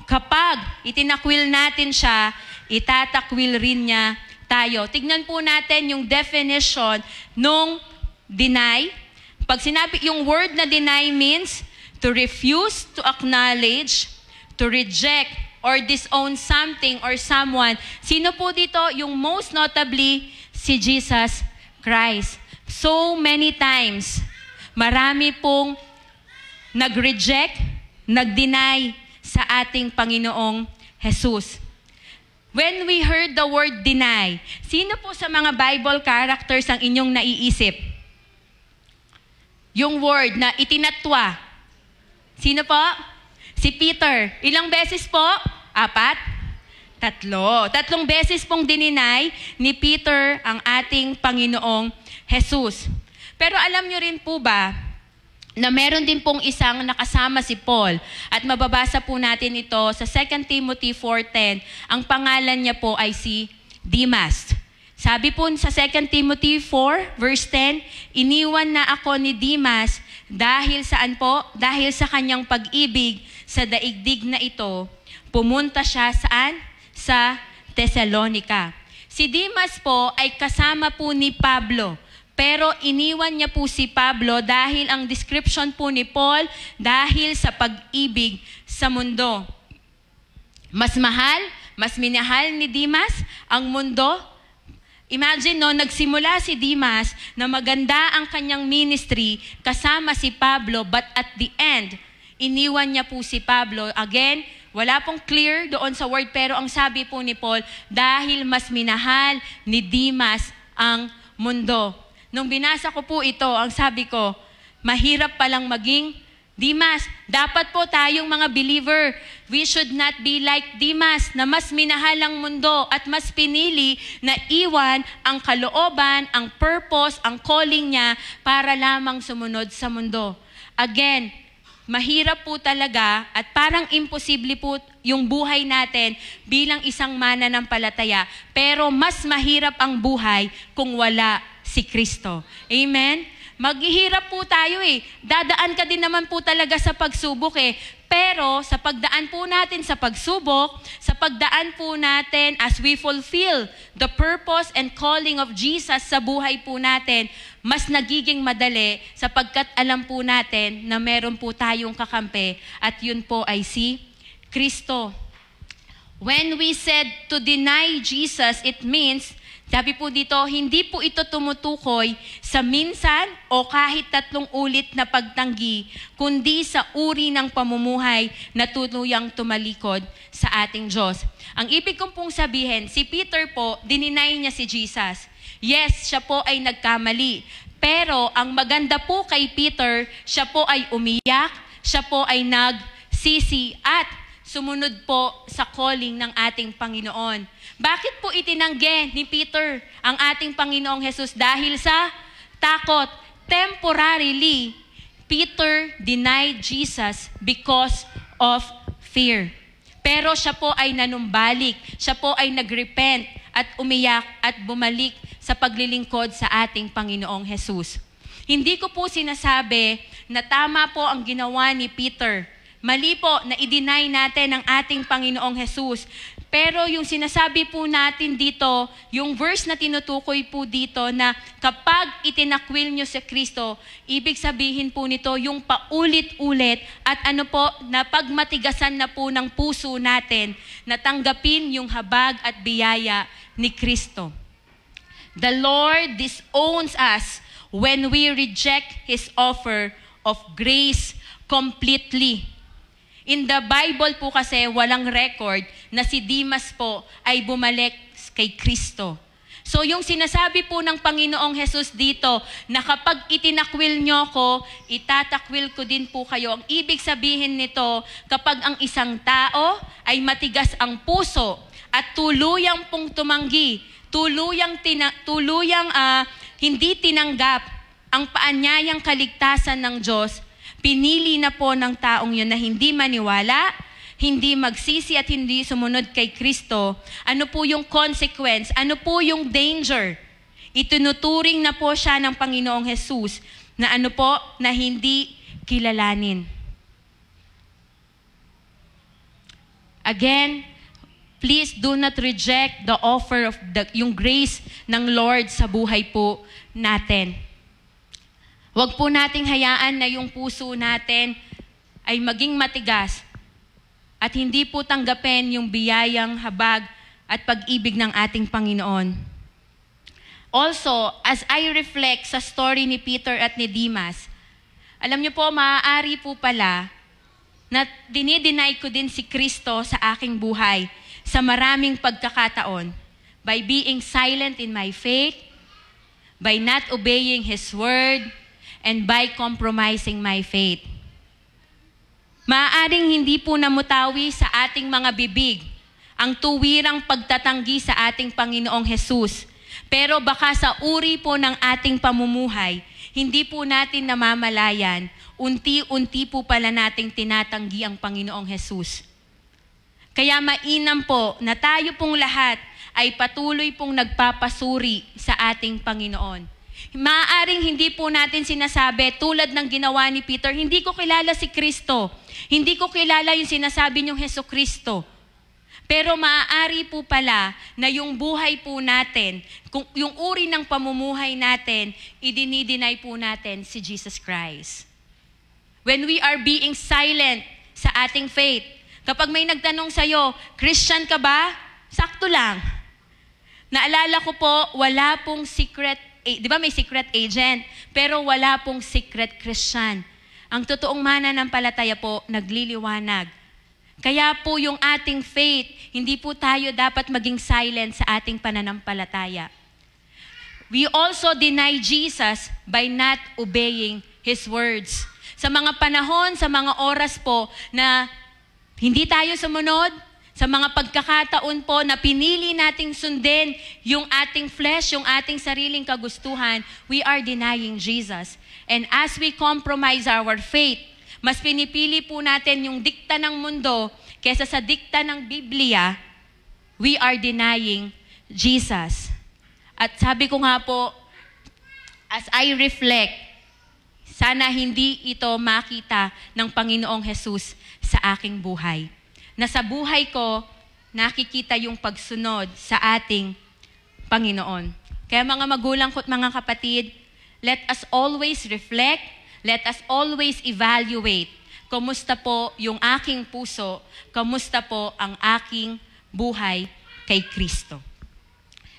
kapag itinakwil natin siya, itatakwil rin niya tayo. Tignan po natin yung definition nung deny. Pag sinabi, yung word na deny means to refuse to acknowledge, to reject, or disown something or someone. Sino po dito? Yung most notably, si Jesus Christ. So many times, marami pong nag-reject, nag-deny sa ating Panginoong Jesus. When we heard the word deny, sino po sa mga Bible characters ang inyong naiisip? Yung word na itinatwa. Sino po? Si Peter. Ilang beses po? 4? 3. 3 beses pong dininay ni Peter ang ating Panginoong Jesus. Pero alam nyo rin po ba na meron din pong isang nakasama si Paul at mababasa po natin ito sa 2 Timothy 4:10. Ang pangalan niya po ay si Demas. Sabi po sa 2 Timothy 4 verse 10, iniwan na ako ni Demas dahil saan po? Dahil sa kanyang pag-ibig sa daigdig na ito, pumunta siya saan? Sa Thessalonica. Si Demas po ay kasama po ni Pablo. Pero iniwan niya po si Pablo dahil ang description po ni Paul, dahil sa pag-ibig sa mundo. Mas mahal, mas minahal ni Demas ang mundo. Imagine no, nagsimula si Demas na maganda ang kanyang ministry kasama si Pablo, but at the end, iniwan niya po si Pablo. Again, wala pong clear doon sa word, pero ang sabi po ni Paul, dahil mas minahal ni Demas ang mundo. Nung binasa ko po ito, ang sabi ko, mahirap palang maging Demas. Dapat po tayong mga believer, we should not be like Demas na mas minahal ang mundo at mas pinili na iwan ang kalooban, ang purpose, ang calling niya para lamang sumunod sa mundo. Again, mahirap po talaga at parang imposible po yung buhay natin bilang isang mananampalataya. Pero mas mahirap ang buhay kung wala si Kristo. Amen? Maghihirap po tayo eh. Dadaan ka din naman po talaga sa pagsubok eh. Pero sa pagdaan po natin sa pagsubok, sa pagdaan po natin as we fulfill the purpose and calling of Jesus sa buhay po natin, mas nagiging madali sapagkat alam po natin na meron po tayong kakampi at yun po ay si Kristo. When we said to deny Jesus, it means, sabi po dito, hindi po ito tumutukoy sa minsan o kahit 3 ulit na pagtanggi, kundi sa uri ng pamumuhay na tuluyang tumalikod sa ating Diyos. Ang ibig kong pong sabihin, si Peter po, dininay niya si Jesus. Yes, siya po ay nagkamali. Pero ang maganda po kay Peter, siya po ay umiyak, siya po ay nagsisi at sumunod po sa calling ng ating Panginoon. Bakit po itinanggi ni Peter ang ating Panginoong Jesus? Dahil sa takot. Temporarily, Peter denied Jesus because of fear. Pero siya po ay nanumbalik, siya po ay nagrepent at umiyak at bumalik sa paglilingkod sa ating Panginoong Jesus. Hindi ko po sinasabi na tama po ang ginawa ni Peter. Mali po na i-deny natin ang ating Panginoong Jesus. Pero yung sinasabi po natin dito, yung verse na tinutukoy po dito na kapag itinakwil nyo si Kristo, ibig sabihin po nito yung paulit-ulit at ano po, na pagmatigasan na po ng puso natin na tanggapin yung habag at biyaya ni Kristo. The Lord disowns us when we reject His offer of grace completely. In the Bible po kasi walang record na si Demas po ay bumalik kay Kristo. So yung sinasabi po ng Panginoong Jesus dito na kapag itinakwil nyo ko, itatakwil ko din po kayo. Ang ibig sabihin nito, kapag ang isang tao ay matigas ang puso at tuluyang pong tumanggi, tuluyang hindi tinanggap ang paanyayang kaligtasan ng Diyos, pinili na po ng taong yun na hindi maniwala, hindi magsisi at hindi sumunod kay Kristo. Ano po yung consequence? Ano po yung danger? Itinuturing na po siya ng Panginoong Jesus na ano po, na hindi kilalanin. Again, please do not reject the offer of yung grace ng Lord sa buhay po natin. Huwag po nating hayaan na yung puso natin ay maging matigas at hindi po tanggapin yung biyayang habag at pag-ibig ng ating Panginoon. Also, as I reflect sa story ni Peter at ni Demas, alam niyo po, maaari po pala na dinideny ko din si Kristo sa aking buhay sa maraming pagkakataon by being silent in my faith, by not obeying His word, and by compromising my faith. Maaaring hindi po namutawi sa ating mga bibig ang tuwirang pagtatanggi sa ating Panginoong Hesus. Pero baka sa uri po ng ating pamumuhay, hindi po natin namamalayan, unti-unti po pala nating tinatanggi ang Panginoong Hesus. Kaya mainam po na tayo pong lahat ay patuloy pong nagpapasuri sa ating Panginoon. Maaaring hindi po natin sinasabi tulad ng ginawa ni Peter, hindi ko kilala si Kristo. Hindi ko kilala yung sinasabi niyong Hesukristo. Pero maaari po pala na yung buhay po natin, yung uri ng pamumuhay natin, idinideny po natin si Jesus Christ. When we are being silent sa ating faith, kapag may nagtanong sa'yo, Christian ka ba? Sakto lang. Naalala ko po, wala pong secret, di ba may secret agent? Pero wala pong secret Christian. Ang totoong mananampalataya po, nagliliwanag. Kaya po yung ating faith, hindi po tayo dapat maging silent sa ating pananampalataya. We also deny Jesus by not obeying His words. Sa mga panahon, sa mga oras po na hindi tayo sumunod, sa mga pagkakataon po na pinili nating sundin yung ating flesh, yung ating sariling kagustuhan, we are denying Jesus. And as we compromise our faith, mas pinipili po natin yung dikta ng mundo kesa sa dikta ng Biblia, we are denying Jesus. At sabi ko nga po, as I reflect, sana hindi ito makita ng Panginoong Hesus sa aking buhay. Na sa buhay ko, nakikita yung pagsunod sa ating Panginoon. Kaya mga magulang ko at mga kapatid, let us always reflect, let us always evaluate. Kumusta po yung aking puso? Kumusta po ang aking buhay kay Kristo?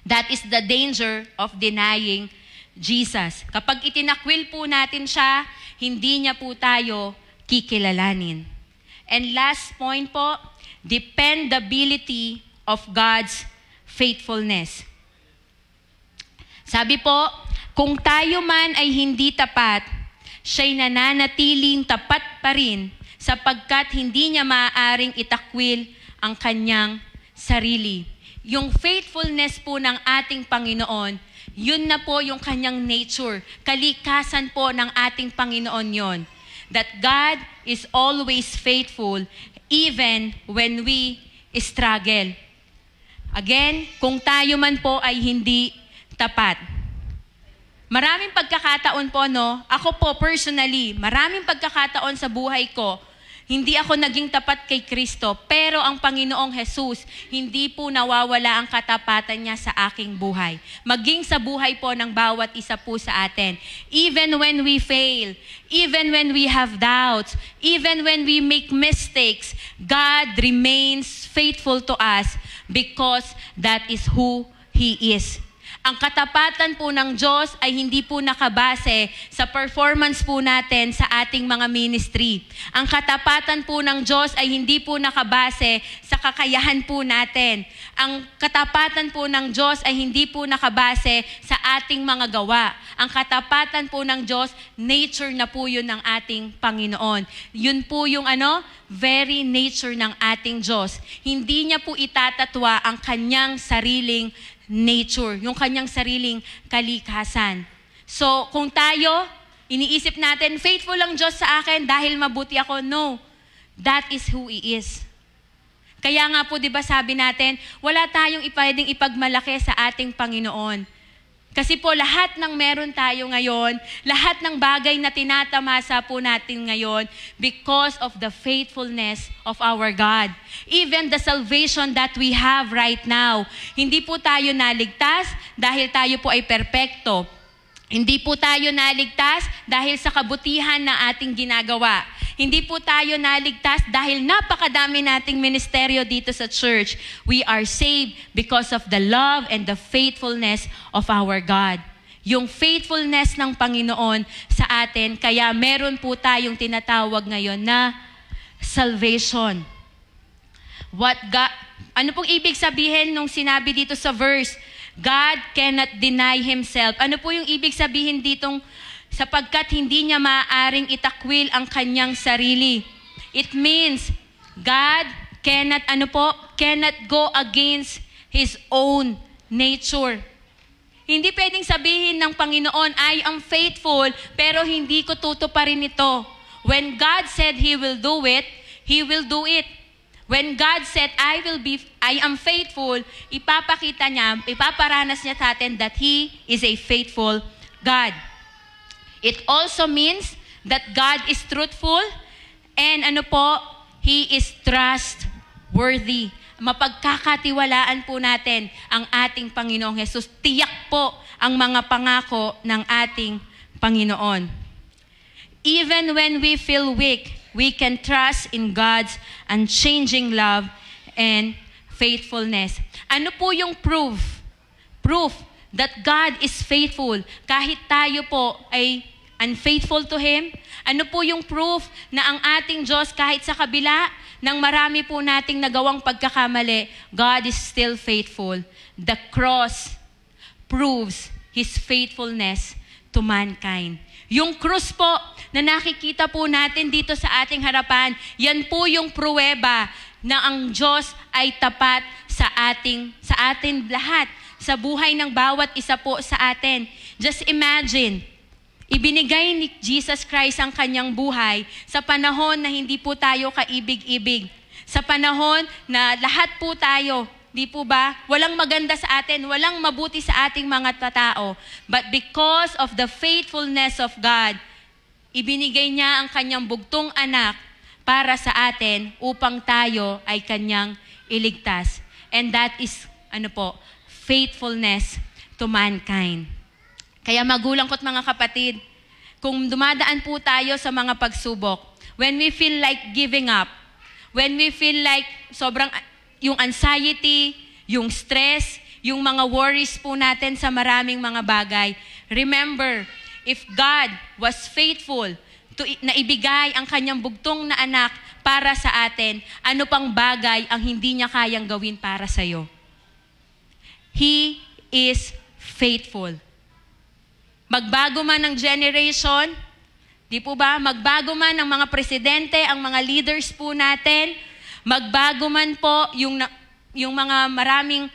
That is the danger of denying Jesus. Kapag itinakwil po natin siya, hindi niya po tayo kikilalanin. And last point po, dependability of God's faithfulness. Sabi po, kung tayo man ay hindi tapat, siya'y nananatiling tapat pa rin sapagkat hindi niya maaaring itakwil ang kanyang sarili. Yung faithfulness po ng ating Panginoon, yun na po yung kanyang nature. Kalikasan po ng ating Panginoon yon. That God is always faithful even when we struggle. Again, kung tayo man po ay hindi tapat. Maraming pagkakataon po, no? Ako po personally, maraming pagkakataon sa buhay ko, hindi ako naging tapat kay Kristo, pero ang Panginoong Hesus, hindi po nawawala ang katapatan niya sa aking buhay. Maging sa buhay po ng bawat isa po sa atin. Even when we fail, even when we have doubts, even when we make mistakes, God remains faithful to us because that is who He is. Ang katapatan po ng Diyos ay hindi po nakabase sa performance po natin sa ating mga ministry. Ang katapatan po ng Diyos ay hindi po nakabase sa kakayahan po natin. Ang katapatan po ng Diyos ay hindi po nakabase sa ating mga gawa. Ang katapatan po ng Diyos, nature na po yun ng ating Panginoon. Yun po yung very nature ng ating Diyos. Hindi niya po itatatwa ang kanyang sariling nature, yung kanyang sariling kalikasan. So, kung tayo, iniisip natin, faithful lang Diyos sa akin dahil mabuti ako. No, that is who He is. Kaya nga po, di ba sabi natin, wala tayong pwedeng ipagmalaki sa ating Panginoon. Kasi po lahat ng meron tayo ngayon, lahat ng bagay na tinatamasa po natin ngayon because of the faithfulness of our God. Even the salvation that we have right now, hindi po tayo naligtas dahil tayo po ay perpekto. Hindi po tayo naligtas dahil sa kabutihan na ating ginagawa. Hindi po tayo naligtas dahil napakadami nating ministeryo dito sa church. We are saved because of the love and the faithfulness of our God. Yung faithfulness ng Panginoon sa atin, kaya meron po tayong tinatawag ngayon na salvation. Ano pong ibig sabihin nung sinabi dito sa verse? God cannot deny Himself. Ano po yung ibig sabihin ditong sapagkat hindi niya maaaring itakwil ang kanyang sarili? It means God cannot go against His own nature. Hindi pwedeng sabihin ng Panginoon, I am faithful, pero hindi ko tutuparin ito. When God said He will do it, He will do it. When God said, I am faithful, ipapakita niya, ipaparanas niya sa atin that He is a faithful God. It also means that God is truthful and He is trustworthy. Mapagkakatiwalaan po natin ang ating Panginoong Jesus. Tiyak po ang mga pangako ng ating Panginoon. Even when we feel weak, we can trust in God's unchanging love and faithfulness. Ano po yung proof? Proof that God is faithful kahit tayo po ay unfaithful to Him? Ano po yung proof na ang ating Diyos kahit sa kabila ng marami po nating nagawang pagkakamali, God is still faithful? The cross proves His faithfulness to mankind. Yung krus po na nakikita po natin dito sa ating harapan, yan po yung pruweba na ang Diyos ay tapat sa atin lahat, sa buhay ng bawat isa po sa atin. Just imagine, ibinigay ni Jesus Christ ang kanyang buhay sa panahon na hindi po tayo kaibig-ibig. Sa panahon na lahat po tayo, di po ba? Walang maganda sa atin, walang mabuti sa ating mga tao. But because of the faithfulness of God, ibinigay niya ang kanyang bugtong anak para sa atin upang tayo ay kanyang iligtas. And that is, faithfulness to mankind. Kaya magulang ko't mga kapatid, kung dumadaan po tayo sa mga pagsubok, when we feel like giving up, when we feel like sobrang yung anxiety, yung stress, yung mga worries po natin sa maraming mga bagay. Remember, if God was faithful na ibigay ang kanyang bugtong na anak para sa atin, ano pang bagay ang hindi niya kayang gawin para sa iyo? He is faithful. Magbago man ang generation, di po ba? Magbago man ang mga presidente, ang mga leaders po natin, magbago man po yung mga maraming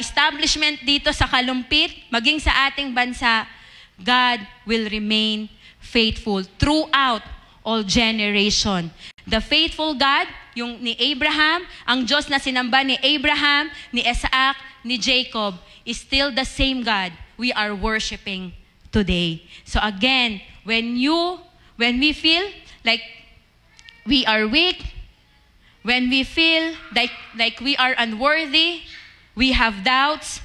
establishment dito sa kalumpit, maging sa ating bansa, God will remain faithful throughout all generation. The faithful God, yung ni Abraham, ang Diyos na sinamba ni Abraham, ni Isaac, ni Jacob, is still the same God we are worshiping today. So again, when we feel like we are weak, when we feel like we are unworthy, we have doubts,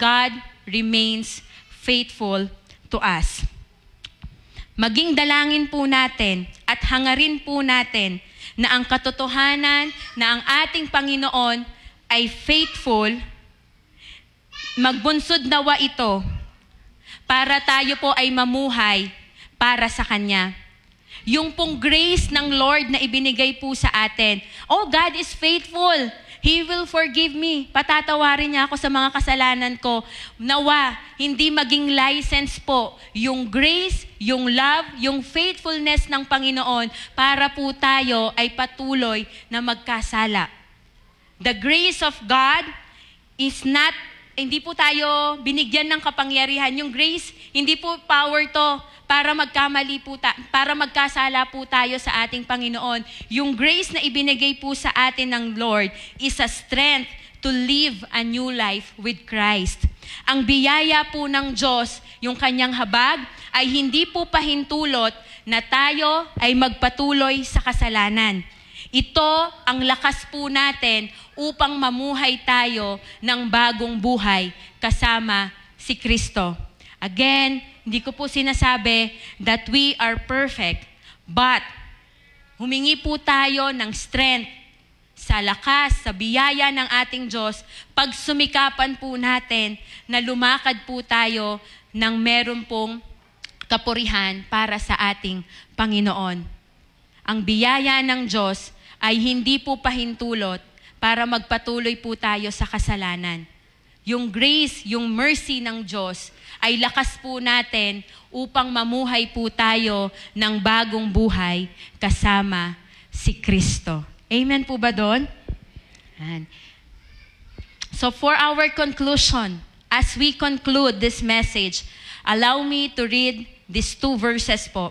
God remains faithful to us. Maging dalangin po natin at hangarin po natin na ang katotohanan na ang ating Panginoon ay faithful, magbunsod nawa ito para tayo po ay mamuhay para sa Kanya. Yung pong grace ng Lord na ibinigay po sa atin. Oh, God is faithful. He will forgive me. Patatawarin niya ako sa mga kasalanan ko. Nawa, hindi maging license po yung grace, yung love, yung faithfulness ng Panginoon para po tayo ay patuloy na magkasala. The grace of God is not, hindi po tayo binigyan ng kapangyarihan. Yung grace, hindi po power to para magkamali po para magkasala po tayo sa ating Panginoon. Yung grace na ibinigay po sa atin ng Lord is a strength to live a new life with Christ. Ang biyaya po ng Diyos, yung kanyang habag, ay hindi po pahintulot na tayo ay magpatuloy sa kasalanan. Ito ang lakas po natin upang mamuhay tayo ng bagong buhay kasama si Kristo. Again, hindi ko po sinasabi that we are perfect, but humingi po tayo ng strength sa lakas, sa biyaya ng ating Diyos, pagsumikapan po natin na lumakad po tayo ng meron pong kapurihan para sa ating Panginoon. Ang biyaya ng Diyos ay hindi po pahintulot para magpatuloy po tayo sa kasalanan. Yung grace, yung mercy ng Diyos ay lakas po natin upang mamuhay po tayo ng bagong buhay kasama si Kristo. Amen po ba doon? So for our conclusion, as we conclude this message, allow me to read these 2 verses po.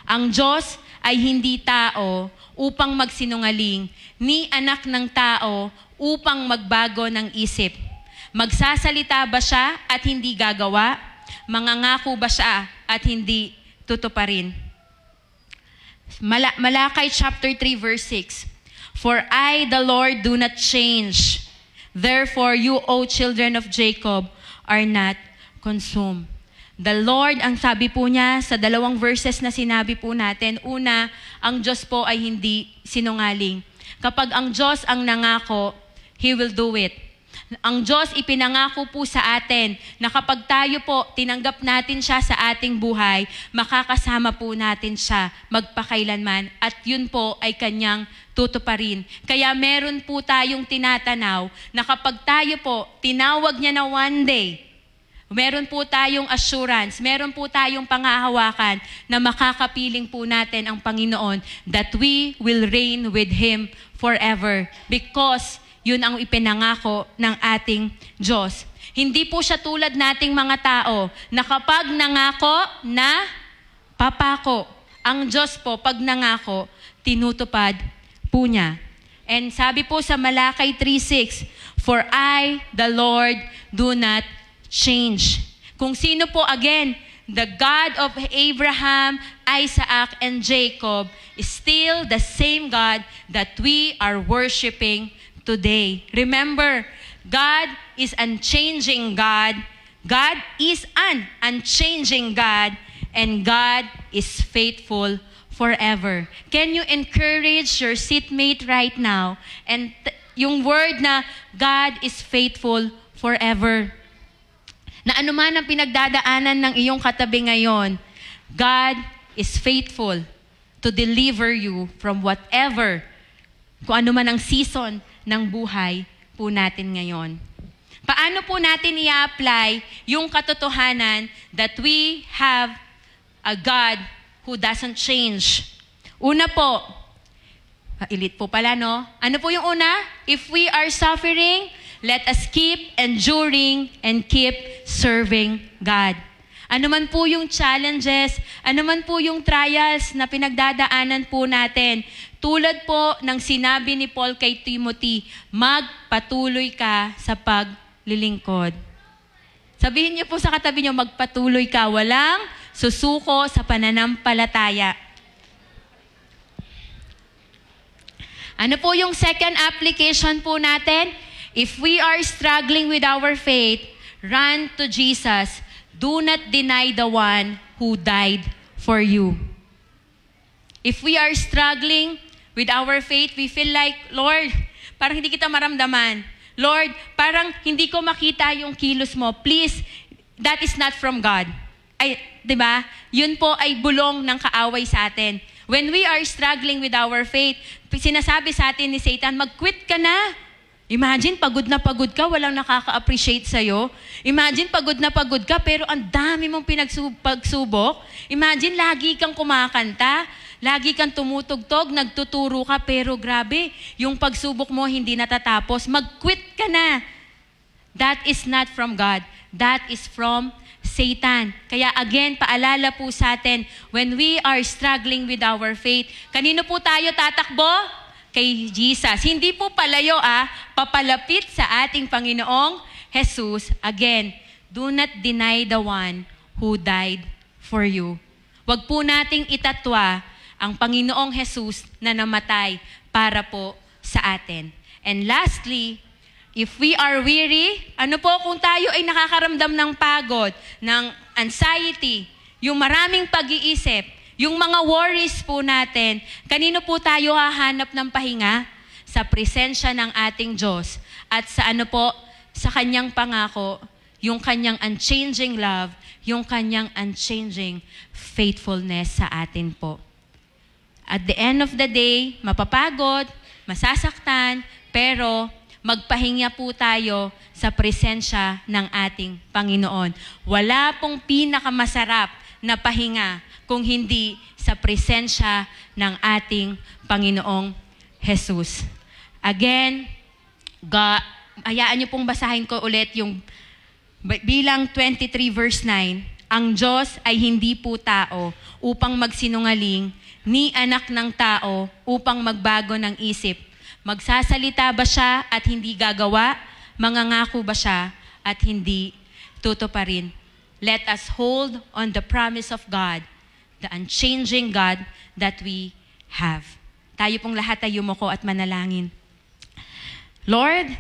Ang Diyos ay hindi tao upang magsinungaling, ni anak ng tao upang magbago ng isip. Magsasalita ba siya at hindi gagawa? Mangangako ba siya at hindi tutuparin? Malakay chapter 3 verse 6. For I, the Lord, do not change. Therefore, you, O children of Jacob, are not consumed. The Lord, ang sabi po niya sa 2 verses na sinabi po natin, una, ang Diyos po ay hindi sinungaling. Kapag ang Diyos ang nangako, He will do it. Ang Diyos ipinangako po sa atin na kapag tayo po tinanggap natin siya sa ating buhay, makakasama po natin siya magpakailanman at yun po ay kanyang tutuparin. Kaya meron po tayong tinatanaw na kapag tayo po tinawag niya na one day, meron po tayong assurance, meron po tayong pangahawakan na makakapiling po natin ang Panginoon that we will reign with Him forever because yun ang ipinangako ng ating Diyos. Hindi po siya tulad nating mga tao na kapag nangako na papako. Ang Diyos po, pag nangako, tinutupad po niya. And sabi po sa Malakay 3:6, for I, the Lord, do not change. Kung sino po, again, the God of Abraham, Isaac, and Jacob is still the same God that we are worshiping today. Remember, God is unchanging God. God is an unchanging God, and God is faithful forever. Can you encourage your seatmate right now? And yung word na God is faithful forever. Na anuman ang pinagdadaanan ng iyong katabi ngayon, God is faithful to deliver you from whatever, kung ano man ang season ng buhay po natin ngayon. Paano po natin i-apply yung katotohanan that we have a God who doesn't change? Una po, elite po pala, no? Ano po yung una? If we are suffering, let us keep enduring and keep serving God. Ano man po yung challenges, ano man po yung trials na pinagdadaanan po natin, tulad po ng sinabi ni Paul kay Timothy, magpatuloy ka sa paglilingkod. Sabihin niyo po sa katabi niyo, magpatuloy ka, walang susuko sa pananampalataya. Ano po yung second application po natin? If we are struggling with our faith, run to Jesus. Do not deny the one who died for you. If we are struggling with our faith, we feel like, Lord, parang hindi kita maramdaman. Lord, parang hindi ko makita yung kilos mo. Please, that is not from God. Ay, 'di ba? Yun po ay bulong ng kaaway sa atin. When we are struggling with our faith, sinasabi sa atin ni Satan, mag-quit ka na. Imagine, pagod na pagod ka, walang nakaka-appreciate sa'yo. Imagine, pagod na pagod ka, pero ang dami mong pagsubok. Imagine, lagi kang kumakanta, lagi kang tumutugtog, nagtuturo ka, pero grabe, yung pagsubok mo hindi natatapos. Mag-quit ka na. That is not from God. That is from Satan. Kaya again, paalala po sa atin, when we are struggling with our faith, kanino po tayo tatakbo? Kay Jesus. Hindi po palayo papalapit sa ating Panginoong Jesus, again, do not deny the one who died for you. Huwag po nating itatwa ang Panginoong Jesus na namatay para po sa atin. And lastly, if we are weary, ano po kung tayo ay nakakaramdam ng pagod, ng anxiety, yung maraming pag-iisip, yung mga worries po natin, kanino po tayo hahanap ng pahinga? Sa presensya ng ating Diyos at sa ano po, sa kanyang pangako, yung kanyang unchanging love, yung kanyang unchanging faithfulness sa atin po. At the end of the day, mapapagod, masasaktan, pero magpahinga po tayo sa presensya ng ating Panginoon. Wala pong pinakamasarap na pahinga kung hindi sa presensya ng ating Panginoong Jesus. Again, hayaan niyo pong basahin ko ulit yung Bilang 23 verse 9. Ang Diyos ay hindi po tao upang magsinungaling, ni anak ng tao upang magbago ng isip. Magsasalita ba siya at hindi gagawa? Mangangako ba siya at hindi tutuparin? Let us hold on the promise of God, the unchanging God that we have. Tayo pong lahat ay yumuko at manalangin. Lord,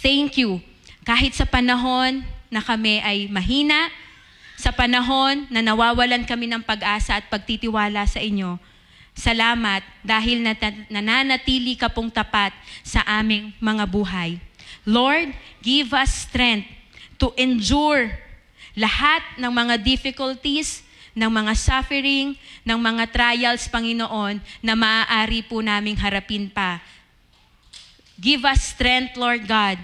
thank you. Kahit sa panahon na kami ay mahina, sa panahon na nawawalan kami ng pag-asa at pagtitiwala sa inyo, salamat dahil nananatili ka pong tapat sa aming mga buhay. Lord, give us strength to endure lahat ng mga difficulties, ng mga suffering, ng mga trials, Panginoon, na maaari po naming harapin pa. Give us strength, Lord God,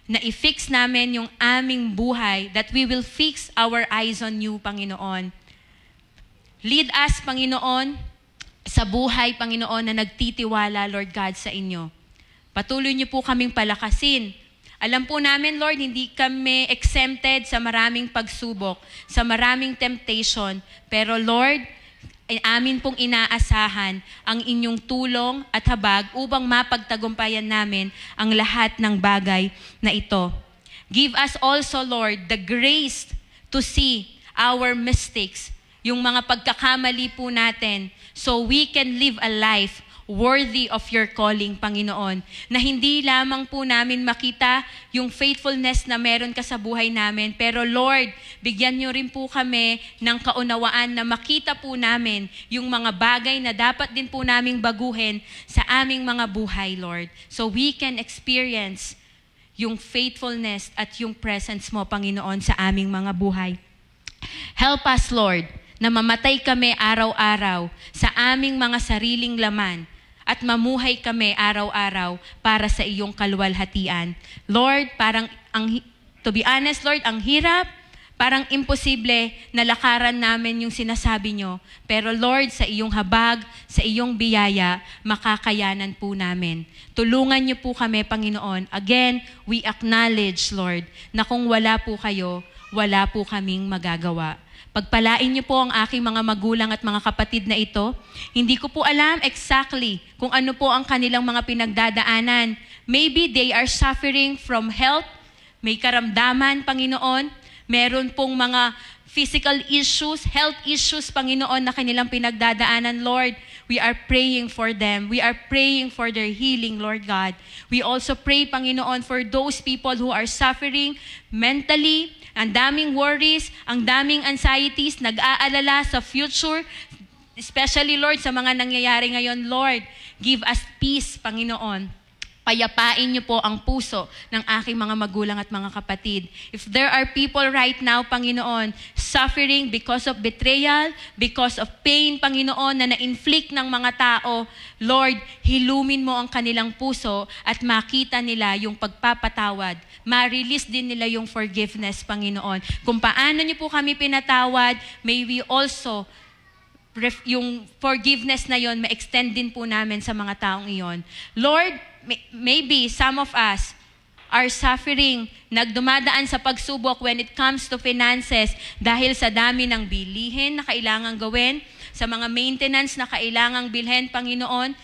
na i-fix namin yung aming buhay, that we will fix our eyes on you, Panginoon. Lead us, Panginoon, sa buhay, Panginoon, na nagtitiwala, Lord God, sa inyo. Patuloy niyo po kaming palakasin. Alam po namin, Lord, hindi kami exempted sa maraming pagsubok, sa maraming temptation. Pero, Lord, ay amin pong inaasahan ang inyong tulong at habag upang mapagtagumpayan namin ang lahat ng bagay na ito. Give us also, Lord, the grace to see our mistakes, yung mga pagkakamali po natin, so we can live a life worthy of your calling, Panginoon. Na hindi lamang po namin makita yung faithfulness na meron ka sa buhay namin, pero Lord, bigyan niyo rin po kami ng kaunawaan na makita po namin yung mga bagay na dapat din po naming baguhin sa aming mga buhay, Lord. So we can experience yung faithfulness at yung presence mo, Panginoon, sa aming mga buhay. Help us, Lord, na mamatay kami araw-araw sa aming mga sariling laman at mamuhay kami araw-araw para sa iyong kaluwalhatian. Lord, to be honest, Lord, ang hirap, parang imposible na lakaran namin yung sinasabi nyo. Pero Lord, sa iyong habag, sa iyong biyaya, makakayanan po namin. Tulungan niyo po kami, Panginoon. Again, we acknowledge, Lord, na kung wala po kayo, wala po kaming magagawa. Pagpalain niyo po ang aking mga magulang at mga kapatid na ito. Hindi ko po alam exactly kung ano po ang kanilang mga pinagdadaanan. Maybe they are suffering from health, may karamdaman, Panginoon. Meron pong mga physical issues, health issues, Panginoon, na kanilang pinagdadaanan, Lord. We are praying for them. We are praying for their healing, Lord God. We also pray, Panginoon, for those people who are suffering mentally. Ang daming worries, ang daming anxieties, nag-aalala sa future, especially, Lord, sa mga nangyayari ngayon, Lord. Give us peace, Panginoon. Payapain niyo po ang puso ng aking mga magulang at mga kapatid. If there are people right now, Panginoon, suffering because of betrayal, because of pain, Panginoon, na na-inflict ng mga tao, Lord, hilumin mo ang kanilang puso at makita nila yung pagpapatawad. Ma-release din nila yung forgiveness, Panginoon. Kung paano niyo po kami pinatawad, may we also yung forgiveness na yon ma-extend din po namin sa mga taong iyon. Lord, maybe some of us are suffering, nagdumadaan sa pagsubok when it comes to finances dahil sa dami ng bilihin na kailangang gawin, sa mga maintenance na kailangang bilhin, Panginoon.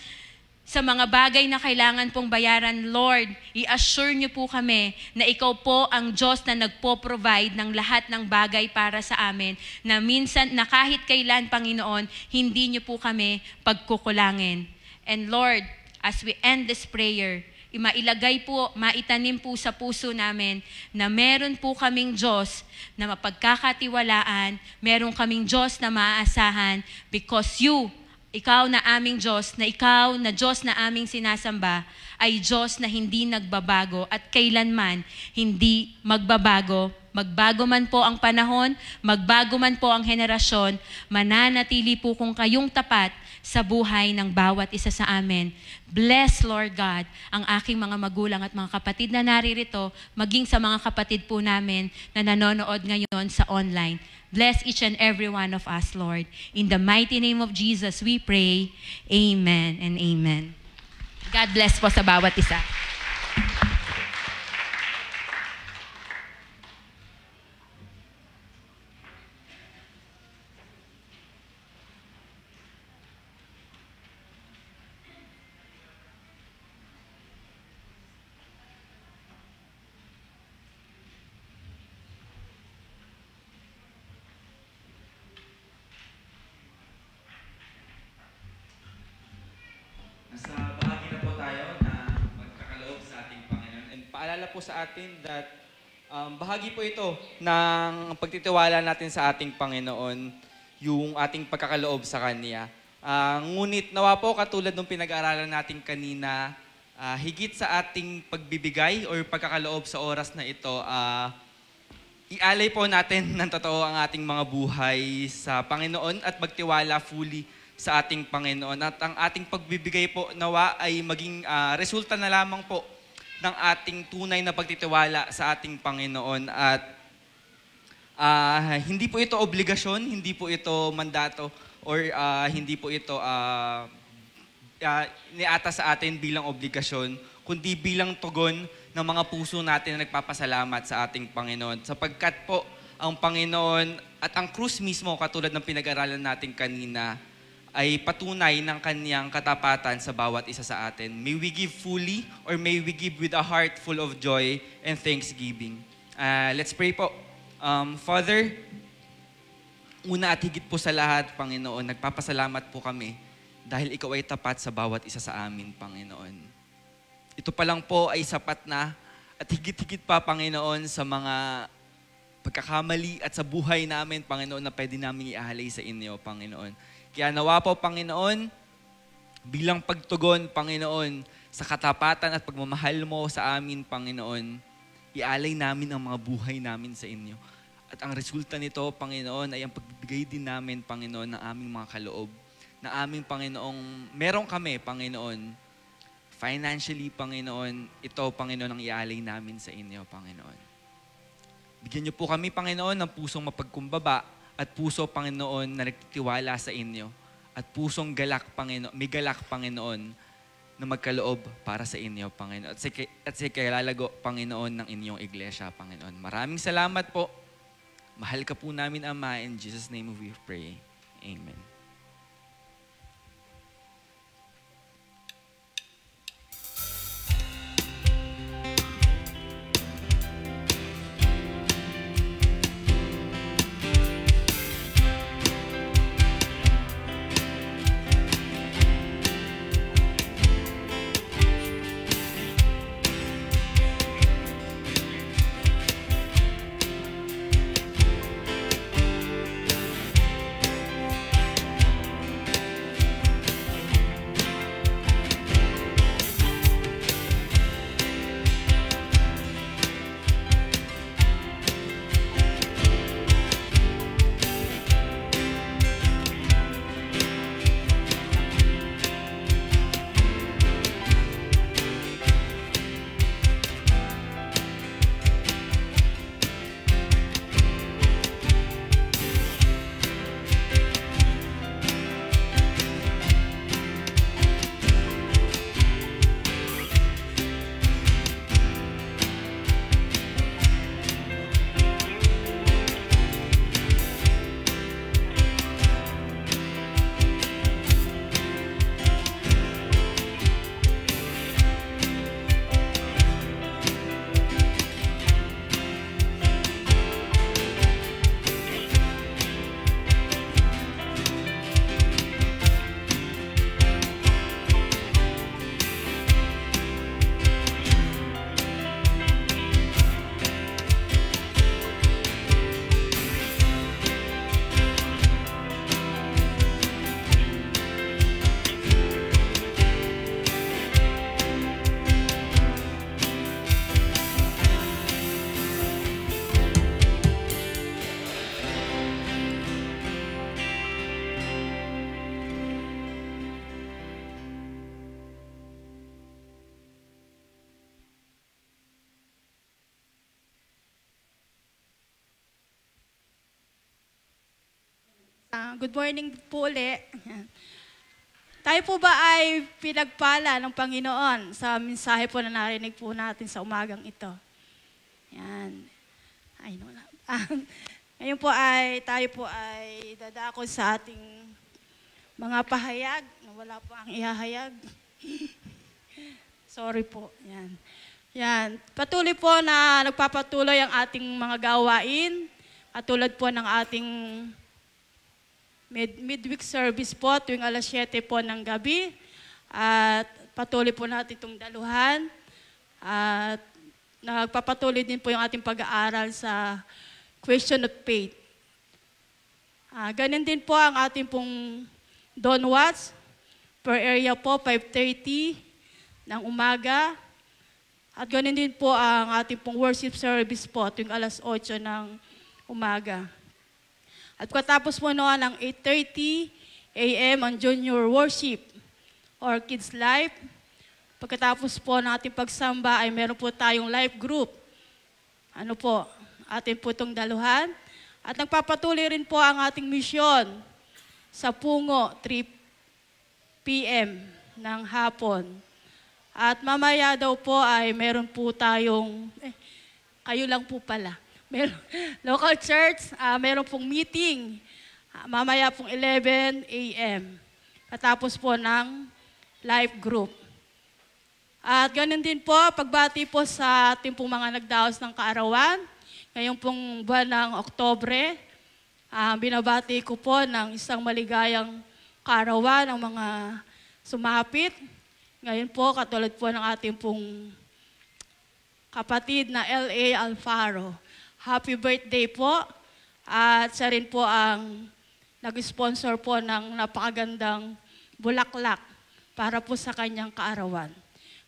sa mga bagay na kailangan pong bayaran, Lord, i-assure niyo po kami na ikaw po ang Diyos na nagpo-provide ng lahat ng bagay para sa amin, na minsan, na kahit kailan, Panginoon, hindi niyo po kami pagkukulangin. And Lord, as we end this prayer, mailagay po, maitanim po sa puso namin na meron po kaming Diyos na mapagkakatiwalaan, meron kaming Diyos na maaasahan because ikaw na aming Diyos, na ikaw na Diyos na aming sinasamba, ay Diyos na hindi nagbabago at kailanman hindi magbabago. Magbago man po ang panahon, magbago man po ang henerasyon, mananatili po kung kayong tapat sa buhay ng bawat isa sa amin. Bless, Lord God, ang aking mga magulang at mga kapatid na naririto, maging sa mga kapatid po namin na nanonood ngayon sa online. Bless each and every one of us, Lord. In the mighty name of Jesus, we pray. Amen and amen. God bless po sa bawat isa. Nasa bahagi na po tayo na magkakaloob sa ating Panginoon. And paalala po sa atin that bahagi po ito ng pagtitiwala natin sa ating Panginoon, yung ating pagkakaloob sa Kanya. Ngunit nawa po katulad ng pinag-aaralan natin kanina, higit sa ating pagbibigay o pagkakaloob sa oras na ito, ialay po natin ng totoo ang ating mga buhay sa Panginoon at magtiwala fully sa ating Panginoon. At ang ating pagbibigay po nawa ay maging resulta na lamang po ng ating tunay na pagtitiwala sa ating Panginoon. At hindi po ito obligasyon, hindi po ito mandato, or hindi po ito niata sa atin bilang obligasyon, kundi bilang tugon ng mga puso natin na nagpapasalamat sa ating Panginoon. Sapagkat po ang Panginoon at ang krus mismo, katulad ng pinag-aralan natin kanina, ay patunay ng Kanyang katapatan sa bawat isa sa atin. May we give fully or may we give with a heart full of joy and thanksgiving. Let's pray po. Father, una at higit po sa lahat, Panginoon, nagpapasalamat po kami dahil Ikaw ay tapat sa bawat isa sa amin, Panginoon. Ito pa lang po ay sapat na at higit-higit pa, Panginoon, sa mga pagkakamali at sa buhay namin, Panginoon, na pwede namin ialay sa inyo, Panginoon. Kaya nawa po, Panginoon, bilang pagtugon, Panginoon, sa katapatan at pagmamahal mo sa amin, Panginoon, ialay namin ang mga buhay namin sa inyo. At ang resulta nito, Panginoon, ay ang pagbibigay din namin, Panginoon, ng aming mga kaloob. Na aming, Panginoong, meron kami, Panginoon, financially, Panginoon, ito, Panginoon, ang ialay namin sa inyo, Panginoon. Bigyan niyo po kami, Panginoon, ng pusong mapagkumbaba at puso, Panginoon, na nagtitiwala sa inyo. At pusong galak, Panginoon, may galak, Panginoon, na magkaloob para sa inyo, Panginoon. At sa kalalago, Panginoon, ng inyong iglesia, Panginoon. Maraming salamat po. Mahal ka po namin, Ama. In Jesus' name we pray. Amen. Good morning po ulit. Tayo po ba ay pinagpala ng Panginoon sa mensahe po na narinig po natin sa umagang ito? Yan. Ay, no. Ngayon po ay tayo po ay dadako sa ating mga pahayag. Wala po ang ihahayag. Sorry po. Yan. Yan. Patuloy po na nagpapatuloy ang ating mga gawain. Katulad po ng ating midweek service po tuwing alas 7 po ng gabi. At patuloy po natin itong daluhan. At nagpapatuloy din po yung ating pag-aaral sa Question of Faith. Ganun din po ang ating pong Dawn Watch per area po, 5:30 ng umaga. At ganun din po ang ating pong worship service po tuwing alas 8 ng umaga. At pagkatapos po noon ng 8:30 a.m. ang junior worship or kids life. Pagkatapos po ng ating pagsamba ay meron po tayong life group. Ano po, atin po itong daluhan. At nagpapatuloy rin po ang ating misyon sa Pungo, 3 p.m. ng hapon. At mamaya daw po ay meron po tayong, kayo lang po pala. Meron, local church, meron pong meeting. Mamaya pong 11 a.m. Katapos po ng life group. At ganun din po, pagbati po sa ating pong mga nagdaos ng kaarawan. Ngayong pong buwan ng Oktobre, binabati ko po ng isang maligayang kaarawan ng mga sumapit. Ngayon po, katulad po ng ating pong kapatid na L.A. Alfaro. Happy birthday po. At siya rin po ang nag-sponsor po ng napakagandang bulaklak para po sa kanyang kaarawan.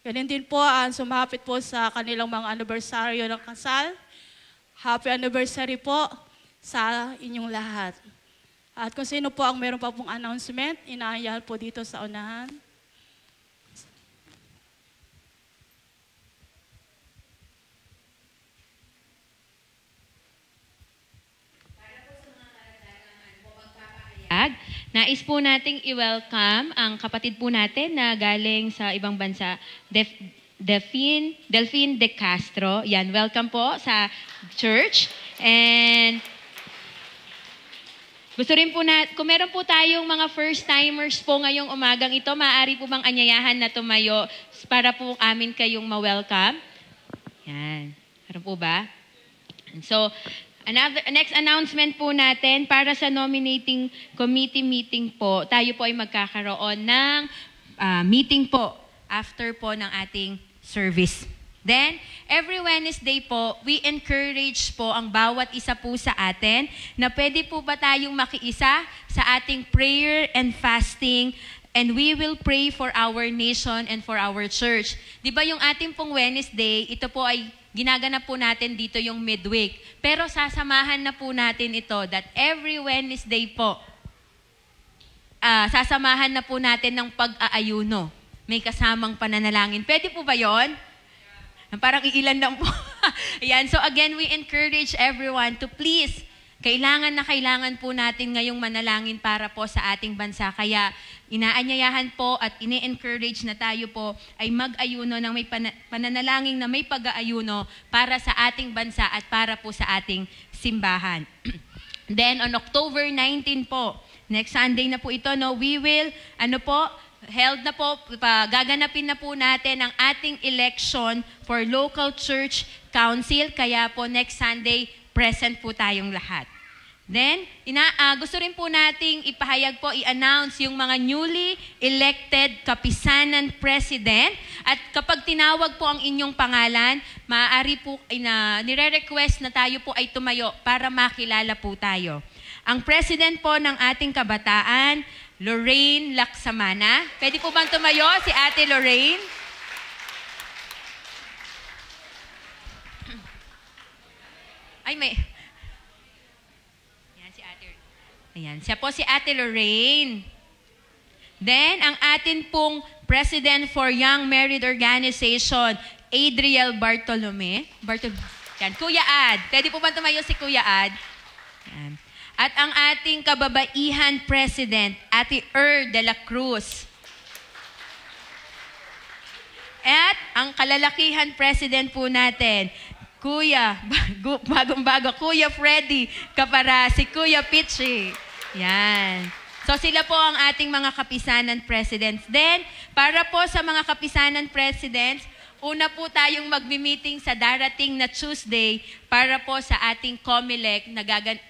Ganun din po ang sumapit po sa kanilang mga anibersaryo ng kasal. Happy anniversary po sa inyong lahat. At kung sino po ang meron pa pong announcement, inaayahan po dito sa unahan. Nais po nating i-welcome ang kapatid po natin na galing sa ibang bansa, Delphine De Castro. Yan, welcome po sa church. And gusto rin po kung meron po tayong mga first-timers po ngayong umagang ito, maaari po bang anyayahan na tumayo para po amin kayong ma-welcome? Yan. Meron po ba? And so, next announcement po natin, para sa nominating committee meeting po, tayo po ay magkakaroon ng meeting po after po ng ating service. Then, every Wednesday po, we encourage po ang bawat isa po sa atin na pwede po ba tayong makiisa sa ating prayer and fasting, and we will pray for our nation and for our church. Di ba yung ating pong Wednesday, ito po ay ginaganap po natin dito yung midweek. Pero sasamahan na po natin ito that every Wednesday po, sasamahan na po natin ng pag-aayuno. May kasamang pananalangin. Pwede po ba yon? Parang iilan lang po. Ayan. So again, we encourage everyone to please, kailangan po natin ngayong manalangin para po sa ating bansa. Kaya inaanyayahan po at ini-encourage na tayo po ay mag-ayuno ng may pananalangin na may pag-aayuno para sa ating bansa at para po sa ating simbahan. Then on October 19 po, next Sunday na po ito, no, we will, gaganapin na po natin ang ating election for local church council. Kaya po next Sunday, present po tayong lahat. Then, gusto rin po nating ipahayag po, i-announce yung mga newly elected Kapisanan President. At kapag tinawag po ang inyong pangalan, maaari po, nire-request na tayo po ay tumayo para makilala po tayo. Ang President po ng ating kabataan, Lorraine Laksamana. Pwede po bang tumayo si Ate Lorraine? Ay, may... Ayan, siya po si Ate Lorraine. Then, ang atin pong President for Young Married Organization, Adriel Bartolome. Yan, Kuya Ad. Pwede po ba tumayo si Kuya Ad? Yan. At ang ating kababaihan President, Ate De la Cruz. At ang kalalakihan President po natin, Kuya, bagong-bago, Kuya Freddy Capara, si Kuya Pichi. Yan. So sila po ang ating mga kapisanan presidents. Then, para po sa mga kapisanan presidents, una po tayong magmi-meeting sa darating na Tuesday para po sa ating COMELEC,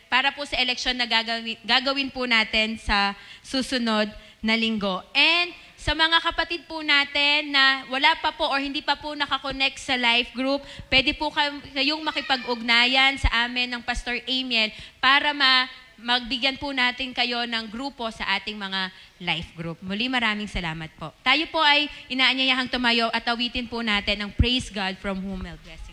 para po sa election na gagawin po natin sa susunod na linggo. And sa mga kapatid po natin na wala pa po or hindi pa po nakakonect sa life group, pwede po kayong makipag-ugnayan sa amin ng Pastor Amiel para magbigyan po natin kayo ng grupo sa ating mga life group. Muli, maraming salamat po. Tayo po ay inaanyayahang tumayo at awitin po natin ang Praise God from whom all blessings.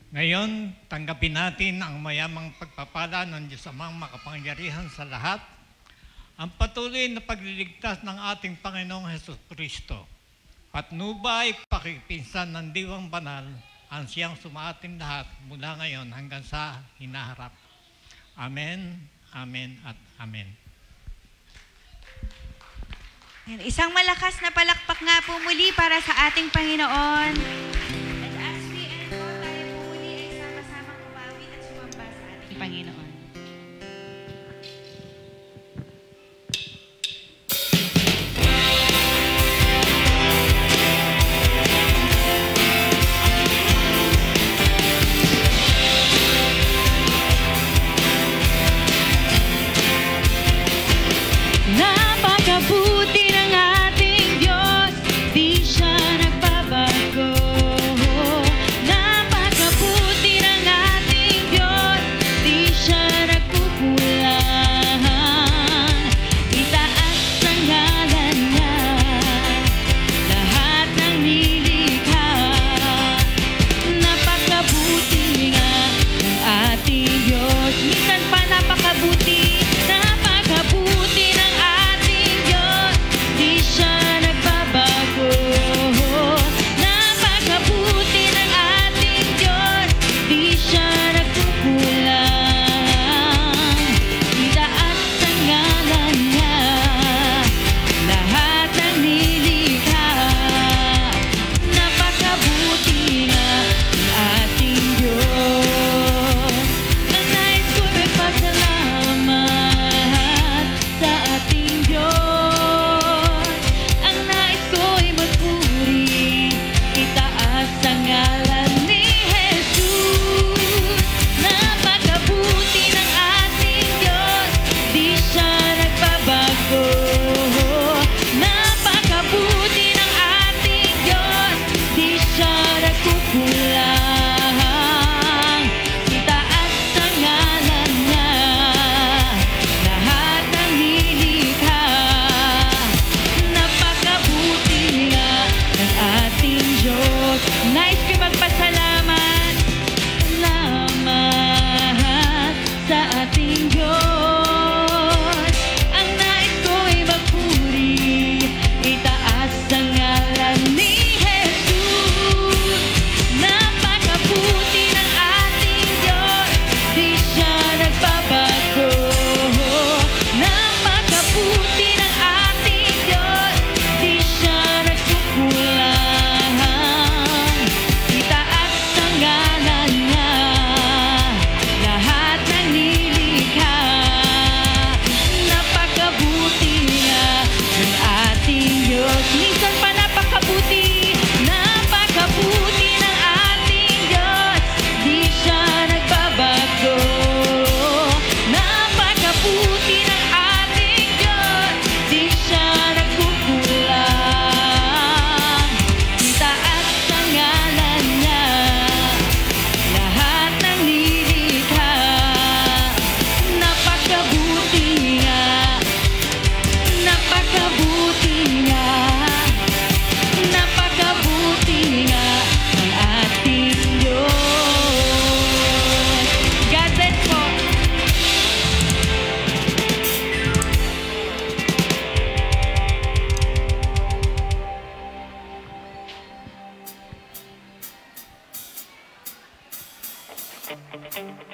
Ngayon, tanggapin natin ang mayamang pagpapala ng Diyos Amang makapangyarihan sa lahat, ang patuloy na pagliligtas ng ating Panginoong Hesus Kristo. Patnubay, pakipinsan ng Diwang Banal, ang siyang sumaating lahat mula ngayon hanggang sa hinaharap. Amen, amen, at amen. Isang malakas na palakpak nga po muli para sa ating Panginoon. Panginoon. Napakabuti ng ating Diyos, di siya nagbabago. Napakabuti ng ating Diyos, di siya nagkukulang. Itaas ang ngalan niya, lahat ng nilikha. Napakabuti nga ng ating Diyos, minsan pa napakabuti. Napakabuti ng ating Diyos, di siya nagbabago. Napakabuti ng ating Diyos, di siya nagkukulang. Itaas ang ngalan niya, lahat ng nilikha. Napakabuti nga ng ating Diyos. Ang nais ko magpasalamat sa ating Diyos. Ang nais ko'y magpuri, itaas ang ngalan ni Jesus. Napakabuti ng ating Diyos, di siya nagbabago. Napakabuti ng ating Diyos, di siya nagkukulang. Itaas ang ngalan niya, lahat ng nilikha. Napakabuti nga ng ating Diyos. Nais ko'y magpasalamat, salamat sa ating Diyos. Panginoon.